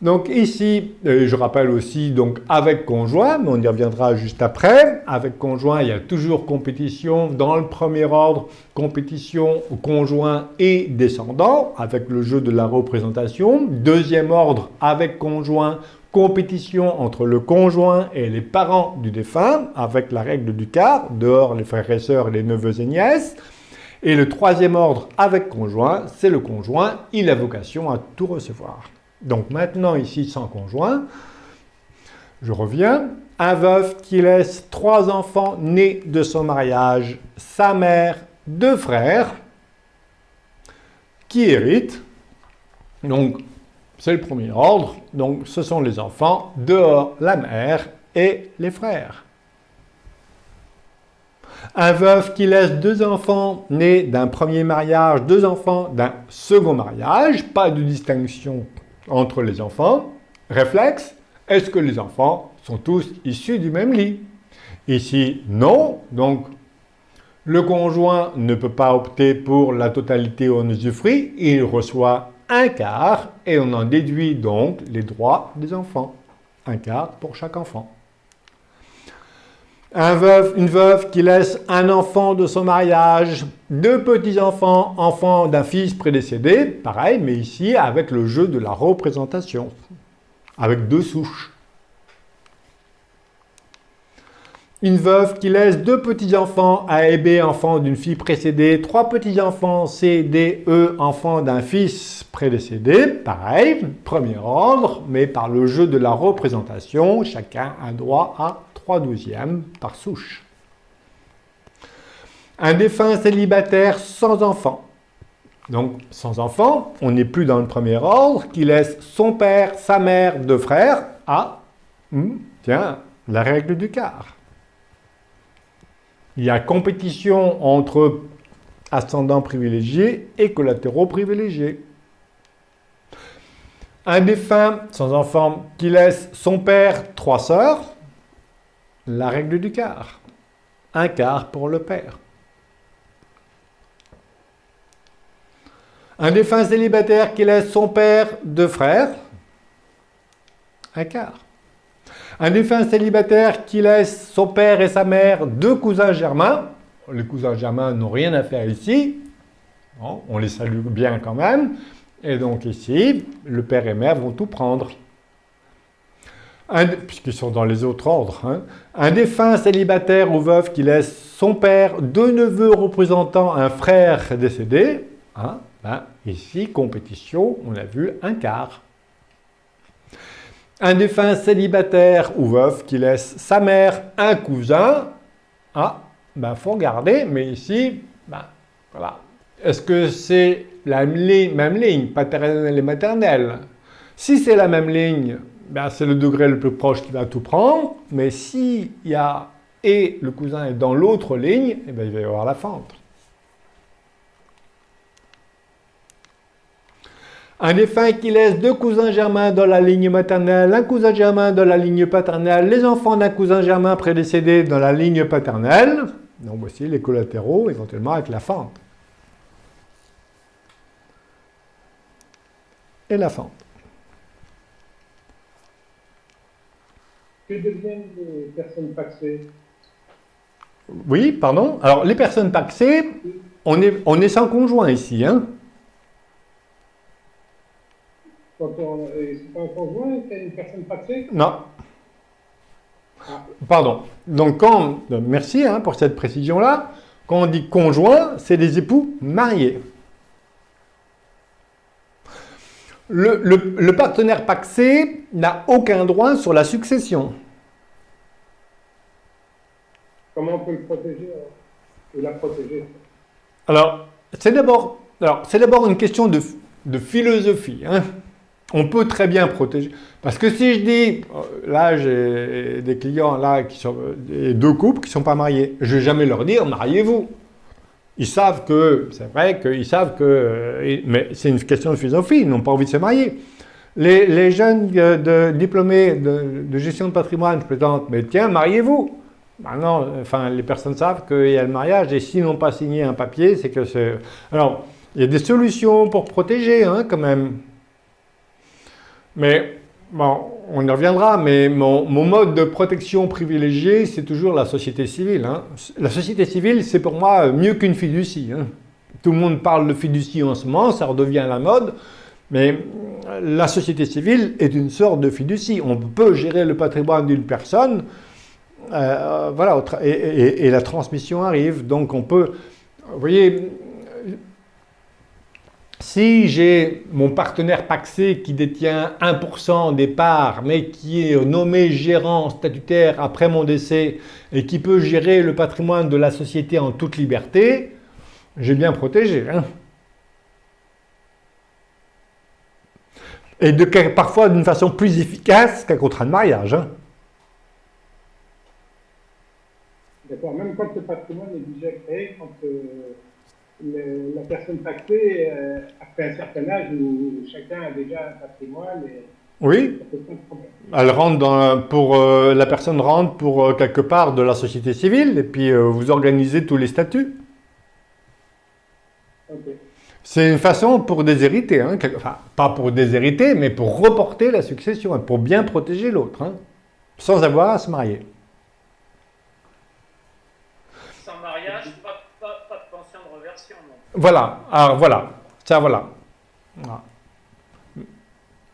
Donc ici, je rappelle aussi donc avec conjoint, mais on y reviendra juste après. Avec conjoint, il y a toujours compétition dans le premier ordre, compétition conjoint et descendant, avec le jeu de la représentation. Deuxième ordre, avec conjoint, compétition entre le conjoint et les parents du défunt, avec la règle du quart, dehors les frères et sœurs et les neveux et nièces. Et le troisième ordre, avec conjoint, c'est le conjoint, il a vocation à tout recevoir. Donc maintenant, ici, sans conjoint, Je reviens. Un veuf qui laisse 3 enfants nés de son mariage, sa mère, 2 frères, qui héritent. Donc, c'est le premier ordre. Donc, ce sont les enfants, dehors la mère et les frères. Un veuf qui laisse 2 enfants nés d'un premier mariage, 2 enfants d'un second mariage, pas de distinction entre les enfants. Réflexe, est-ce que les enfants sont tous issus du même lit? Ici, non. Donc, le conjoint ne peut pas opter pour la totalité en usufruit. Il reçoit un quart et on en déduit donc les droits des enfants. Un quart pour chaque enfant. Une veuve qui laisse un enfant de son mariage, 2 petits-enfants, enfants d'un fils prédécédé, pareil, mais ici avec le jeu de la représentation, avec 2 souches. Une veuve qui laisse 2 petits-enfants A et B, enfants d'une fille précédée, 3 petits-enfants C, D, E, enfants d'un fils prédécédé, pareil, premier ordre, mais par le jeu de la représentation, chacun a droit à 3/12 par souche. Un défunt célibataire sans enfant. Donc, sans enfant, on n'est plus dans le premier ordre, qui laisse son père, sa mère, 2 frères. Ah, tiens, la règle du quart. Il y a compétition entre ascendants privilégiés et collatéraux privilégiés. Un défunt sans enfant qui laisse son père, 3 sœurs. La règle du quart. Un quart pour le père. Un défunt célibataire qui laisse son père, 2 frères. Un quart. Un défunt célibataire qui laisse son père et sa mère, 2 cousins germains. Les cousins germains n'ont rien à faire ici. Bon, on les salue bien quand même. Et donc ici, le père et mère vont tout prendre. Puisqu'ils sont dans les autres ordres. Hein. Un défunt célibataire ou veuf qui laisse son père, 2 neveux représentant un frère décédé. Hein, ici, compétition, on a vu un quart. Un défunt célibataire ou veuf qui laisse sa mère, un cousin. Faut regarder, mais ici, voilà. Est-ce que c'est la même ligne, paternelle et maternelle? Si c'est la même ligne, c'est le degré le plus proche qui va tout prendre, mais si il y a et le cousin est dans l'autre ligne, il va y avoir la fente. Un défunt qui laisse 2 cousins germains dans la ligne maternelle, un cousin germain dans la ligne paternelle, les enfants d'un cousin germain prédécédé dans la ligne paternelle. Donc voici les collatéraux, éventuellement avec la fente. Et la fente. Que deviennent les personnes paxées? Oui, pardon. Alors, les personnes paxées, on est sans conjoint ici. Hein. Quand c'est pas un conjoint, c'est une personne paxée? Non. Pardon. Donc, merci pour cette précision-là. Quand on dit conjoint, c'est des époux mariés. Le partenaire paxé n'a aucun droit sur la succession. Comment on peut le protéger ou la protéger? Alors, c'est d'abord une question de philosophie. Hein. On peut très bien protéger. Parce que si je dis, là j'ai des clients là qui sont des 2 couples qui ne sont pas mariés, je ne vais jamais leur dire mariez-vous. Ils savent que, c'est vrai qu'ils savent que, mais c'est une question de philosophie, ils n'ont pas envie de se marier. Les jeunes diplômés de gestion de patrimoine se présentent, mais tiens, mariez-vous. Non, les personnes savent qu'il y a le mariage et s'ils n'ont pas signé un papier, c'est que c'est... Alors, il y a des solutions pour protéger, hein, quand même. Mais, on y reviendra, mais mon mode de protection privilégié, c'est toujours la société civile. Hein. La société civile, c'est pour moi mieux qu'une fiducie. Hein. Tout le monde parle de fiducie en ce moment, ça redevient à la mode, mais la société civile est une sorte de fiducie. On peut gérer le patrimoine d'une personne, et la transmission arrive. Donc on peut, vous voyez, Si j'ai mon partenaire pacsé qui détient 1% des parts, mais qui est nommé gérant statutaire après mon décès et qui peut gérer le patrimoine de la société en toute liberté, j'ai bien protégé. Hein. Et parfois d'une façon plus efficace qu'un contrat de mariage. Hein. D'accord, même quand le patrimoine est déjà créé, quand la personne pactée a fait un certain âge où chacun a déjà un patrimoine. Et oui, elle rentre la personne rentre pour quelque part de la société civile et puis vous organisez tous les statuts. Okay. C'est une façon pour déshériter, hein, enfin pas pour déshériter, mais pour reporter la succession, hein, pour bien protéger l'autre, hein, sans avoir à se marier. Sans mariage, pas de pension de reversion. Non. Voilà, alors voilà, ça voilà.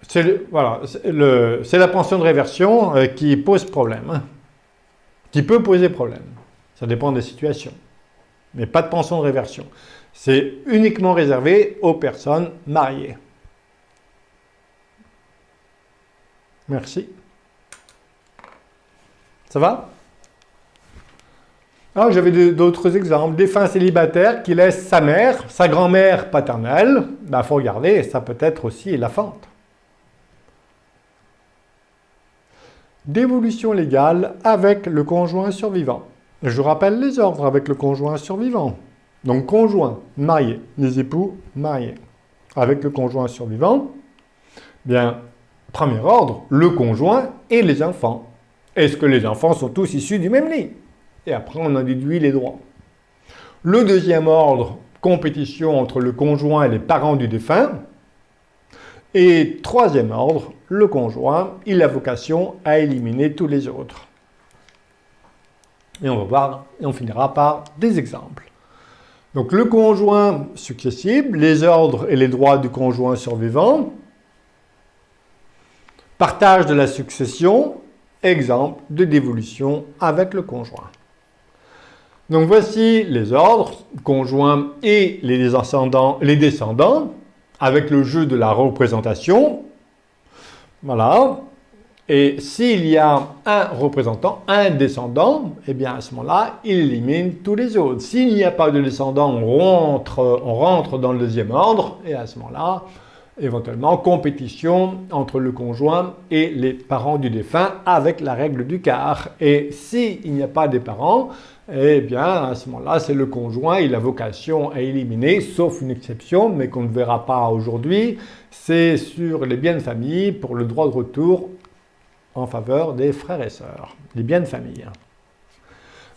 C'est la pension de réversion qui pose problème, hein, qui peut poser problème. Ça dépend des situations, mais pas de pension de réversion. C'est uniquement réservé aux personnes mariées. Merci. Ça va? Alors, j'avais d'autres exemples. Défunt célibataire qui laisse sa mère, sa grand-mère paternelle. Il faut regarder, ça peut être aussi la fente. Dévolution légale avec le conjoint survivant. Je rappelle les ordres avec le conjoint survivant. Donc, conjoint, marié, les époux mariés. Avec le conjoint survivant, bien, premier ordre, le conjoint et les enfants. Est-ce que les enfants sont tous issus du même lit? Et après, on en déduit les droits. Le deuxième ordre, compétition entre le conjoint et les parents du défunt. Et troisième ordre, le conjoint, il a vocation à éliminer tous les autres. Et on va voir, et on finira par des exemples. Donc le conjoint successible, les ordres et les droits du conjoint survivant, partage de la succession, exemple de dévolution avec le conjoint. Donc voici les ordres, conjoints et les descendants, avec le jeu de la représentation. Voilà. Et s'il y a un représentant, un descendant, eh bien à ce moment-là, il élimine tous les autres. S'il n'y a pas de descendant, on rentre dans le deuxième ordre, et à ce moment-là, éventuellement, compétition entre le conjoint et les parents du défunt avec la règle du quart. Et s'il n'y a pas des parents, eh bien, à ce moment-là, c'est le conjoint, il a vocation à éliminer, sauf une exception, mais qu'on ne verra pas aujourd'hui, c'est sur les biens de famille pour le droit de retour en faveur des frères et sœurs, les biens de famille.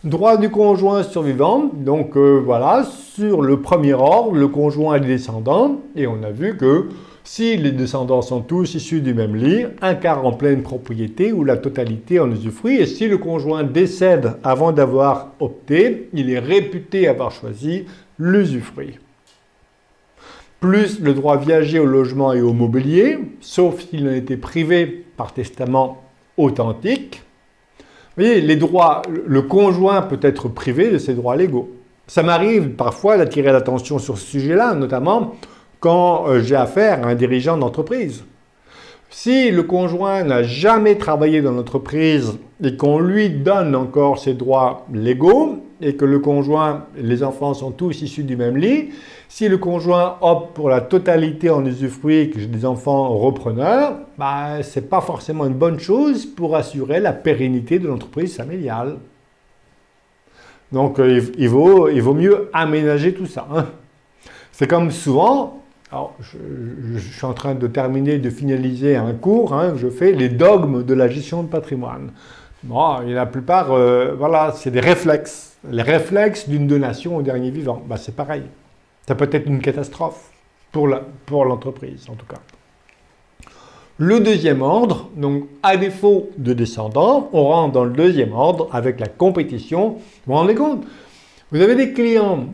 Droit du conjoint survivant, donc voilà, sur le premier ordre, le conjoint et les descendants, et on a vu que si les descendants sont tous issus du même lit, un quart en pleine propriété ou la totalité en usufruit, et si le conjoint décède avant d'avoir opté, il est réputé avoir choisi l'usufruit. Plus le droit viager au logement et au mobilier, sauf s'il en était privé par testament authentique. Vous voyez, les droits, le conjoint peut être privé de ses droits légaux. Ça m'arrive parfois d'attirer l'attention sur ce sujet-là, notamment quand j'ai affaire à un dirigeant d'entreprise. Si le conjoint n'a jamais travaillé dans l'entreprise et qu'on lui donne encore ses droits légaux, et que le conjoint, les enfants sont tous issus du même lit, si le conjoint opte pour la totalité en usufruit et que j'ai des enfants repreneurs, ce n'est pas forcément une bonne chose pour assurer la pérennité de l'entreprise familiale. Donc il vaut mieux aménager tout ça. Hein. C'est comme souvent, alors, je suis en train de finaliser un cours, hein, je fais les dogmes de la gestion de patrimoine. Bon, la plupart, voilà, c'est des réflexes. Les réflexes d'une donation au dernier vivant, c'est pareil. Ça peut être une catastrophe pour l'entreprise, en tout cas. Le deuxième ordre, donc à défaut de descendants, on rentre dans le deuxième ordre avec la compétition. Vous vous rendez compte? Vous avez des clients,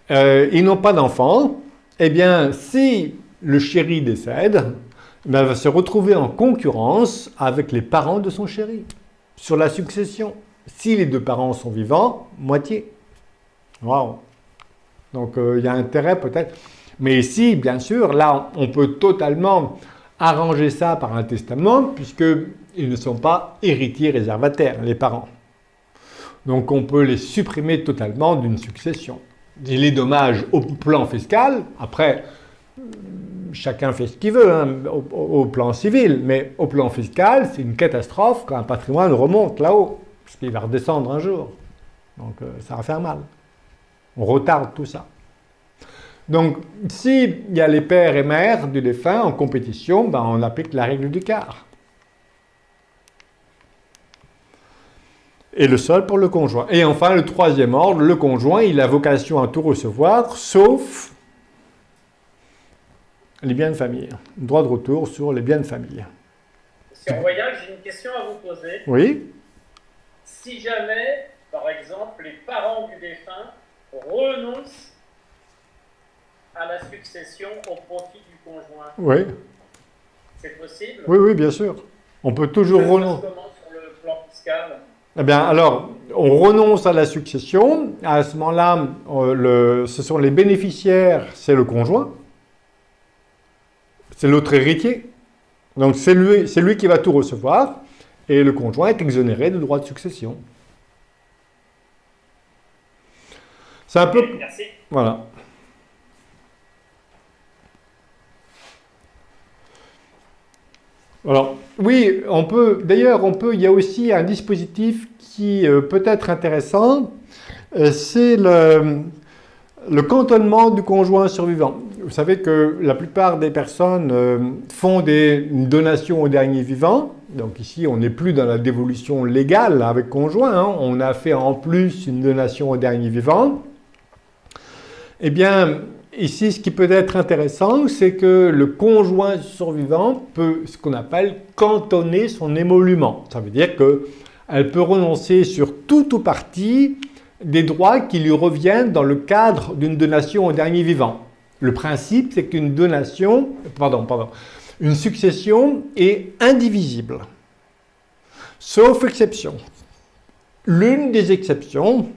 ils n'ont pas d'enfants, eh bien, si le chéri décède, il va se retrouver en concurrence avec les parents de son chéri sur la succession. Si les deux parents sont vivants, moitié. Waouh! Donc, il y a intérêt peut-être. Mais ici, bien sûr, là, on peut totalement arranger ça par un testament, puisqu'ils ne sont pas héritiers réservataires, les parents. Donc on peut les supprimer totalement d'une succession. Et les dommages au plan fiscal, après, chacun fait ce qu'il veut hein, au plan civil, mais au plan fiscal, c'est une catastrophe quand un patrimoine remonte là-haut, parce qu'il va redescendre un jour. Donc ça va faire mal. On retarde tout ça. Donc, s'il y a les pères et mères du défunt en compétition, ben, on applique la règle du quart. Et le seul pour le conjoint. Et enfin, le troisième ordre, le conjoint, il a vocation à tout recevoir, sauf les biens de famille. Droit de retour sur les biens de famille. Monsieur Royal, j'ai une question à vous poser. Oui. Si jamais, par exemple, les parents du défunt renoncent à la succession au profit du conjoint, Oui. c'est possible? Oui, oui, bien sûr. On peut toujours Ça se passe renoncer. comment sur le plan fiscal? Eh bien, alors, on renonce à la succession. À ce moment-là, ce sont les bénéficiaires, c'est le conjoint. C'est l'autre héritier. Donc, c'est lui qui va tout recevoir. Et le conjoint est exonéré de droit de succession. C'est un peu... Ok, merci. Voilà. Alors, oui, il y a aussi un dispositif qui peut être intéressant, c'est le cantonnement du conjoint survivant. Vous savez que la plupart des personnes font une donation au dernier vivant. Donc ici, on n'est plus dans la dévolution légale avec conjoint, hein. On a fait en plus une donation au dernier vivant. Eh bien, ici, ce qui peut être intéressant, c'est que le conjoint survivant peut, ce qu'on appelle, cantonner son émolument. Ça veut dire qu'elle peut renoncer sur tout ou partie des droits qui lui reviennent dans le cadre d'une donation au dernier vivant. Le principe, c'est qu'une une succession est indivisible, sauf exception. L'une des exceptions,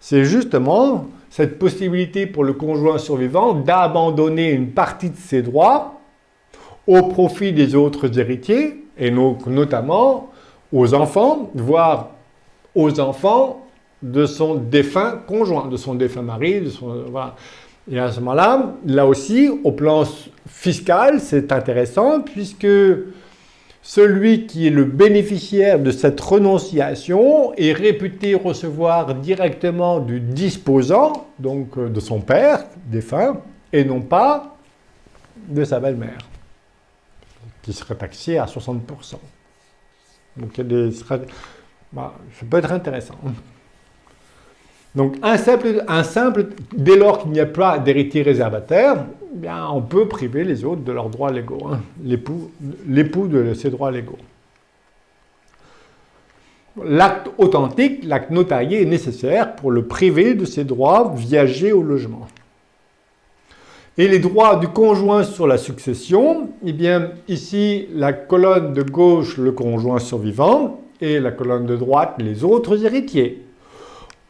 c'est justement cette possibilité pour le conjoint survivant d'abandonner une partie de ses droits au profit des autres héritiers, et donc notamment aux enfants, voire aux enfants de son défunt conjoint, de son défunt mari, voilà. Et à ce moment-là, là aussi, au plan fiscal, c'est intéressant puisque celui qui est le bénéficiaire de cette renonciation est réputé recevoir directement du disposant, donc de son père défunt, et non pas de sa belle-mère, qui serait taxée à 60%. Donc ça peut être intéressant. Donc dès lors qu'il n'y a pas d'héritier réservataire, eh bien, on peut priver les autres de leurs droits légaux, hein, l'époux de ses droits légaux. L'acte authentique, l'acte notarié est nécessaire pour le priver de ses droits viagers au logement. Et les droits du conjoint sur la succession, eh bien ici la colonne de gauche le conjoint survivant et la colonne de droite les autres héritiers.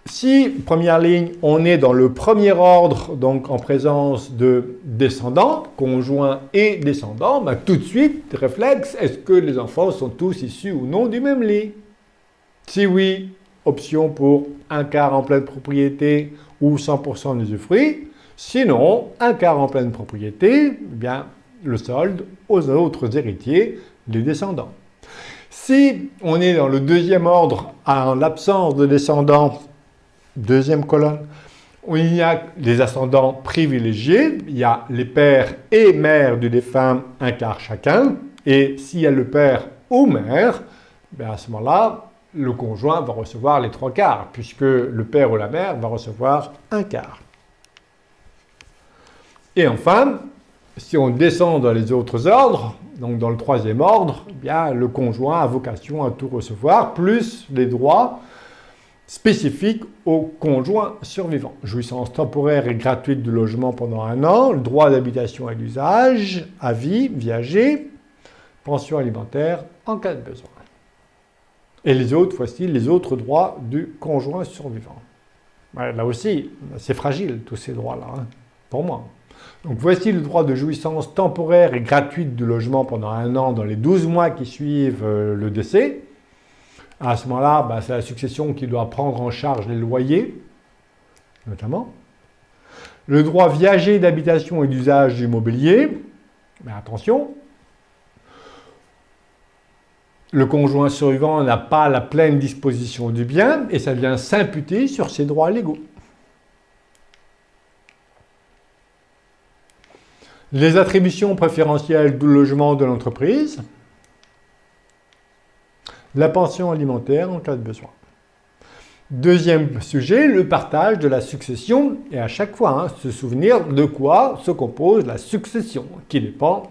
Si, première ligne, on est dans le premier ordre, donc en présence de descendants, conjoints et descendants, ben tout de suite, réflexe, est-ce que les enfants sont tous issus ou non du même lit? Si oui, option pour un quart en pleine propriété ou 100% d'usufruit. Sinon, un quart en pleine propriété, eh bien, le solde aux autres héritiers, les descendants. Si on est dans le deuxième ordre, en l'absence de descendants, deuxième colonne, il y a les ascendants privilégiés, il y a les pères et mères du défunt, un quart chacun, et s'il y a le père ou mère, bien à ce moment-là, le conjoint va recevoir les trois quarts, puisque le père ou la mère va recevoir un quart. Et enfin, si on descend dans les autres ordres, donc dans le troisième ordre, eh bien, le conjoint a vocation à tout recevoir, plus les droits spécifiques au conjoint survivant. Jouissance temporaire et gratuite du logement pendant 1 an, le droit d'habitation et d'usage, à vie, viager, pension alimentaire en cas de besoin. Et les autres, voici les autres droits du conjoint survivant. Ouais, là aussi, c'est fragile tous ces droits-là, hein, pour moi. Donc voici le droit de jouissance temporaire et gratuite du logement pendant 1 an dans les 12 mois qui suivent le décès. À ce moment-là, c'est la succession qui doit prendre en charge les loyers, notamment. Le droit viager d'habitation et d'usage du mobilier. Mais attention, le conjoint survivant n'a pas la pleine disposition du bien et ça vient s'imputer sur ses droits légaux. Les attributions préférentielles du logement de l'entreprise. La pension alimentaire en cas de besoin. Deuxième sujet, le partage de la succession. Et à chaque fois, se souvenir de quoi se compose la succession, qui dépend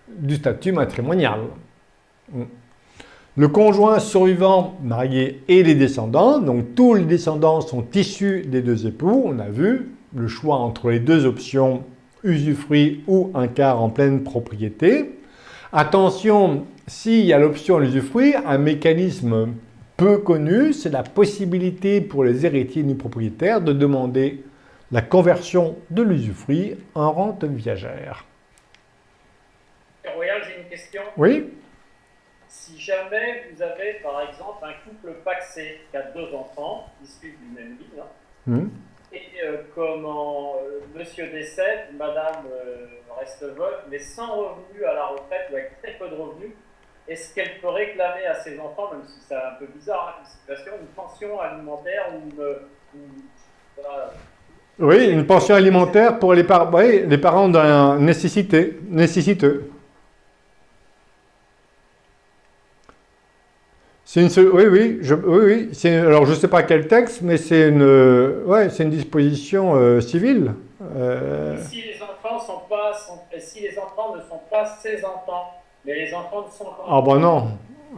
du statut matrimonial. Le conjoint survivant, marié et les descendants, donc tous les descendants sont issus des 2 époux. On a vu le choix entre les 2 options, usufruit ou un quart en pleine propriété. Attention, s'il y a l'option l'usufruit, un mécanisme peu connu, c'est la possibilité pour les héritiers du propriétaire de demander la conversion de l'usufruit en rente viagère. Royal, j'ai une question. Oui? Si jamais vous avez, par exemple, un couple pacsé qui a 2 enfants, issus du même lit, et monsieur décède, madame reste veuve, mais sans revenu à la retraite ou avec très peu de revenus, est-ce qu'elle peut réclamer à ses enfants, même si c'est un peu bizarre, une situation, une pension alimentaire ou voilà. Oui, une pension alimentaire pour les parents d'un nécessiteux. C'est oui. Alors, je ne sais pas quel texte, mais c'est une disposition civile. Si les enfants ne sont pas ses enfants, mais les enfants ne sont pas... Ah ben non,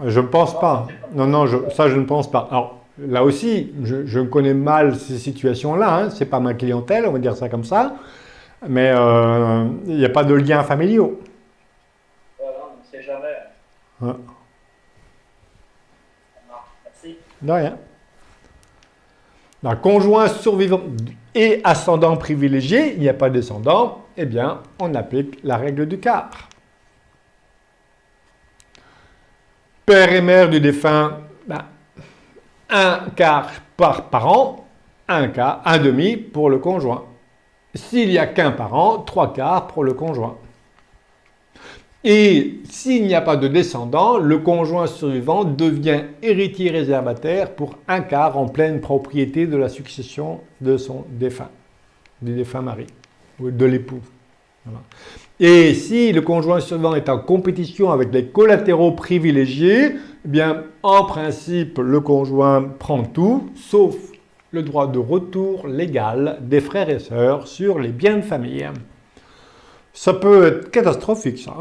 je ne pense pas. Non, ça je ne pense pas. Alors, là aussi, je connais mal ces situations-là. Ce n'est pas ma clientèle, on va dire ça comme ça. Mais il n'y a pas de liens familiaux. Voilà, on ne sait jamais. Ouais. Merci. De rien. Un conjoint survivant et ascendant privilégié, il n'y a pas de descendant, eh bien, on applique la règle du quart. Père et mère du défunt, un quart par parent, un demi pour le conjoint. S'il n'y a qu'un parent, 3 quarts pour le conjoint. Et s'il n'y a pas de descendant, le conjoint survivant devient héritier réservataire pour 1 quart en pleine propriété de la succession de son défunt, du défunt mari, ou de l'époux. Voilà. Et si le conjoint survivant est en compétition avec les collatéraux privilégiés, eh bien, en principe, le conjoint prend tout, sauf le droit de retour légal des frères et sœurs sur les biens de famille. Ça peut être catastrophique, ça,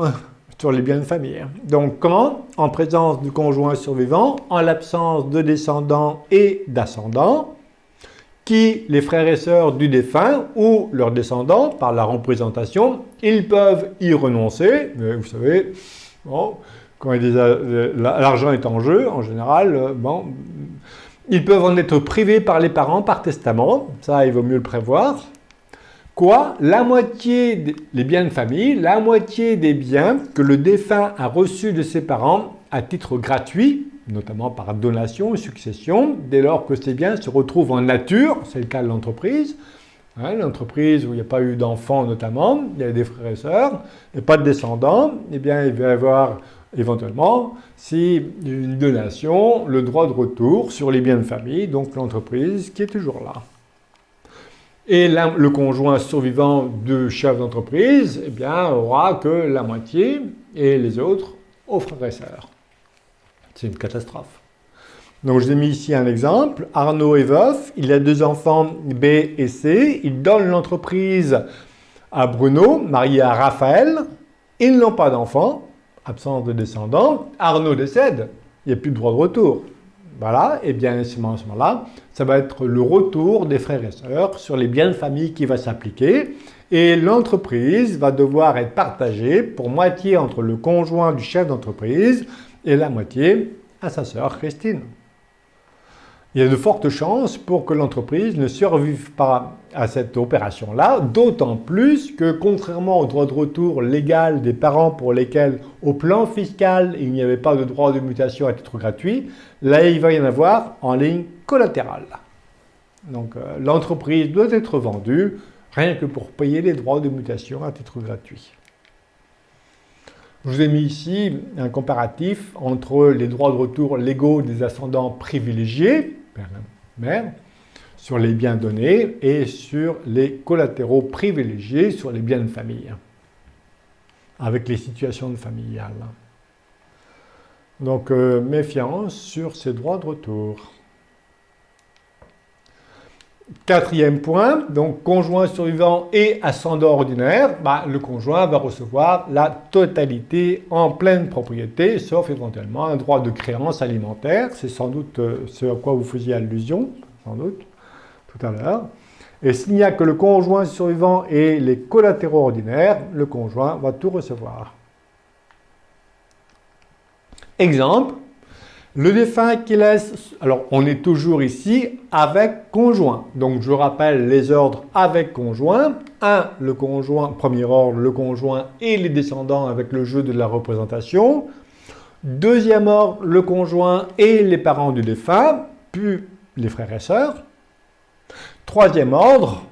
sur les biens de famille. Donc, comment? En présence du conjoint survivant, en l'absence de descendants et d'ascendants, qui, les frères et sœurs du défunt ou leurs descendants, par la représentation, ils peuvent y renoncer. Mais vous savez, bon, quand l'argent est en jeu, en général, ils peuvent en être privés par les parents par testament. Ça, il vaut mieux le prévoir. Quoi? La moitié des biens de famille, la moitié des biens que le défunt a reçus de ses parents à titre gratuit, notamment par donation ou succession, dès lors que ces biens se retrouvent en nature, c'est le cas de l'entreprise. L'entreprise où il n'y a pas eu d'enfants notamment, il y a des frères et sœurs, et pas de descendants, eh bien il va y avoir éventuellement, si une donation, le droit de retour sur les biens de famille, donc l'entreprise qui est toujours là. Et le conjoint survivant du chef d'entreprise, eh bien, aura que la moitié et les autres aux frères et sœurs. C'est une catastrophe. Donc, je vous ai mis ici un exemple. Arnaud est veuf, il a 2 enfants B et C. Il donne l'entreprise à Bruno, marié à Raphaël. Ils n'ont pas d'enfants, absence de descendants. Arnaud décède, il n'y a plus de droit de retour. Voilà, et bien à ce moment-là, ça va être le retour des frères et sœurs sur les biens de famille qui va s'appliquer. Et l'entreprise va devoir être partagée pour moitié entre le conjoint du chef d'entreprise et la moitié à sa sœur Christine. il y a de fortes chances pour que l'entreprise ne survive pas à cette opération-là, d'autant plus que contrairement au droit de retour légal des parents pour lesquels, au plan fiscal, il n'y avait pas de droit de mutation à titre gratuit, là, il va y en avoir en ligne collatérale. Donc, l'entreprise doit être vendue rien que pour payer les droits de mutation à titre gratuit. Je vous ai mis ici un comparatif entre les droits de retour légaux des ascendants privilégiés, père, mère, sur les biens donnés et sur les collatéraux privilégiés sur les biens de famille, avec les situations familiales. Donc, méfiance sur ces droits de retour. Quatrième point, donc conjoint survivant et ascendant ordinaire, le conjoint va recevoir la totalité en pleine propriété, sauf éventuellement un droit de créance alimentaire. C'est sans doute ce à quoi vous faisiez allusion, sans doute, tout à l'heure. Et s'il n'y a que le conjoint survivant et les collatéraux ordinaires, le conjoint va tout recevoir. Exemple. Le défunt qui laisse, alors on est toujours ici avec conjoint, donc je rappelle les ordres avec conjoint. 1, le conjoint, premier ordre, le conjoint et les descendants avec le jeu de la représentation. Deuxième ordre, le conjoint et les parents du défunt, puis les frères et sœurs. Troisième ordre,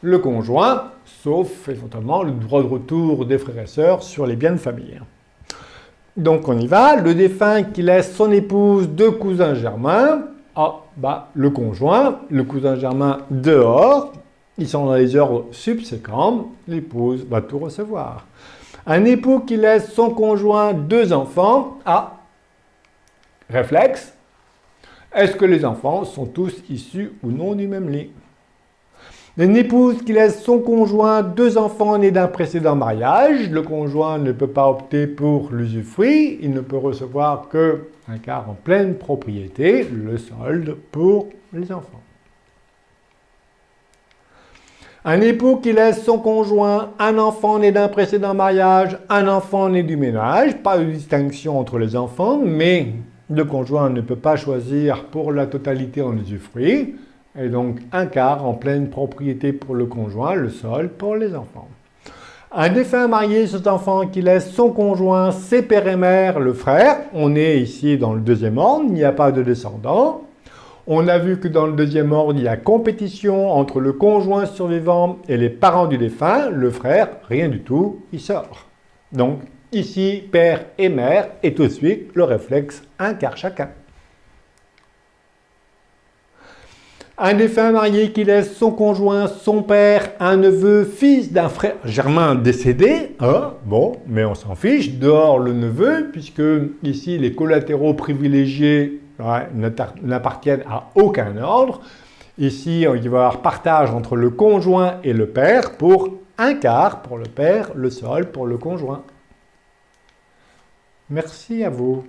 le conjoint, sauf éventuellement le droit de retour des frères et sœurs sur les biens de famille. Donc on y va, le défunt qui laisse son épouse, 2 cousins germains, le conjoint, le cousin germain dehors, ils sont dans les ordres subséquents, l'épouse va tout recevoir. Un époux qui laisse son conjoint 2 enfants, réflexe, est-ce que les enfants sont tous issus ou non du même lit? Une épouse qui laisse son conjoint 2 enfants nés d'un précédent mariage, le conjoint ne peut pas opter pour l'usufruit, il ne peut recevoir qu'un quart en pleine propriété, le solde pour les enfants. Un époux qui laisse son conjoint un enfant né d'un précédent mariage, un enfant né du ménage, pas de distinction entre les enfants, mais le conjoint ne peut pas choisir pour la totalité en usufruit, et donc un quart en pleine propriété pour le conjoint, le sol pour les enfants. Un défunt marié, cet enfant qui laisse son conjoint, ses pères et mères, le frère, on est ici dans le deuxième ordre, il n'y a pas de descendants. On a vu que dans le deuxième ordre, il y a compétition entre le conjoint survivant et les parents du défunt, le frère, rien du tout, il sort. Donc ici, père et mère, et tout de suite, le réflexe, un quart chacun. Un défunt marié qui laisse son conjoint, son père, un neveu, fils d'un frère germain décédé. Mais on s'en fiche, dehors le neveu, puisque ici les collatéraux privilégiés n'appartiennent à aucun ordre. Ici, il va y avoir partage entre le conjoint et le père pour un quart pour le père, le sol pour le conjoint. Merci à vous.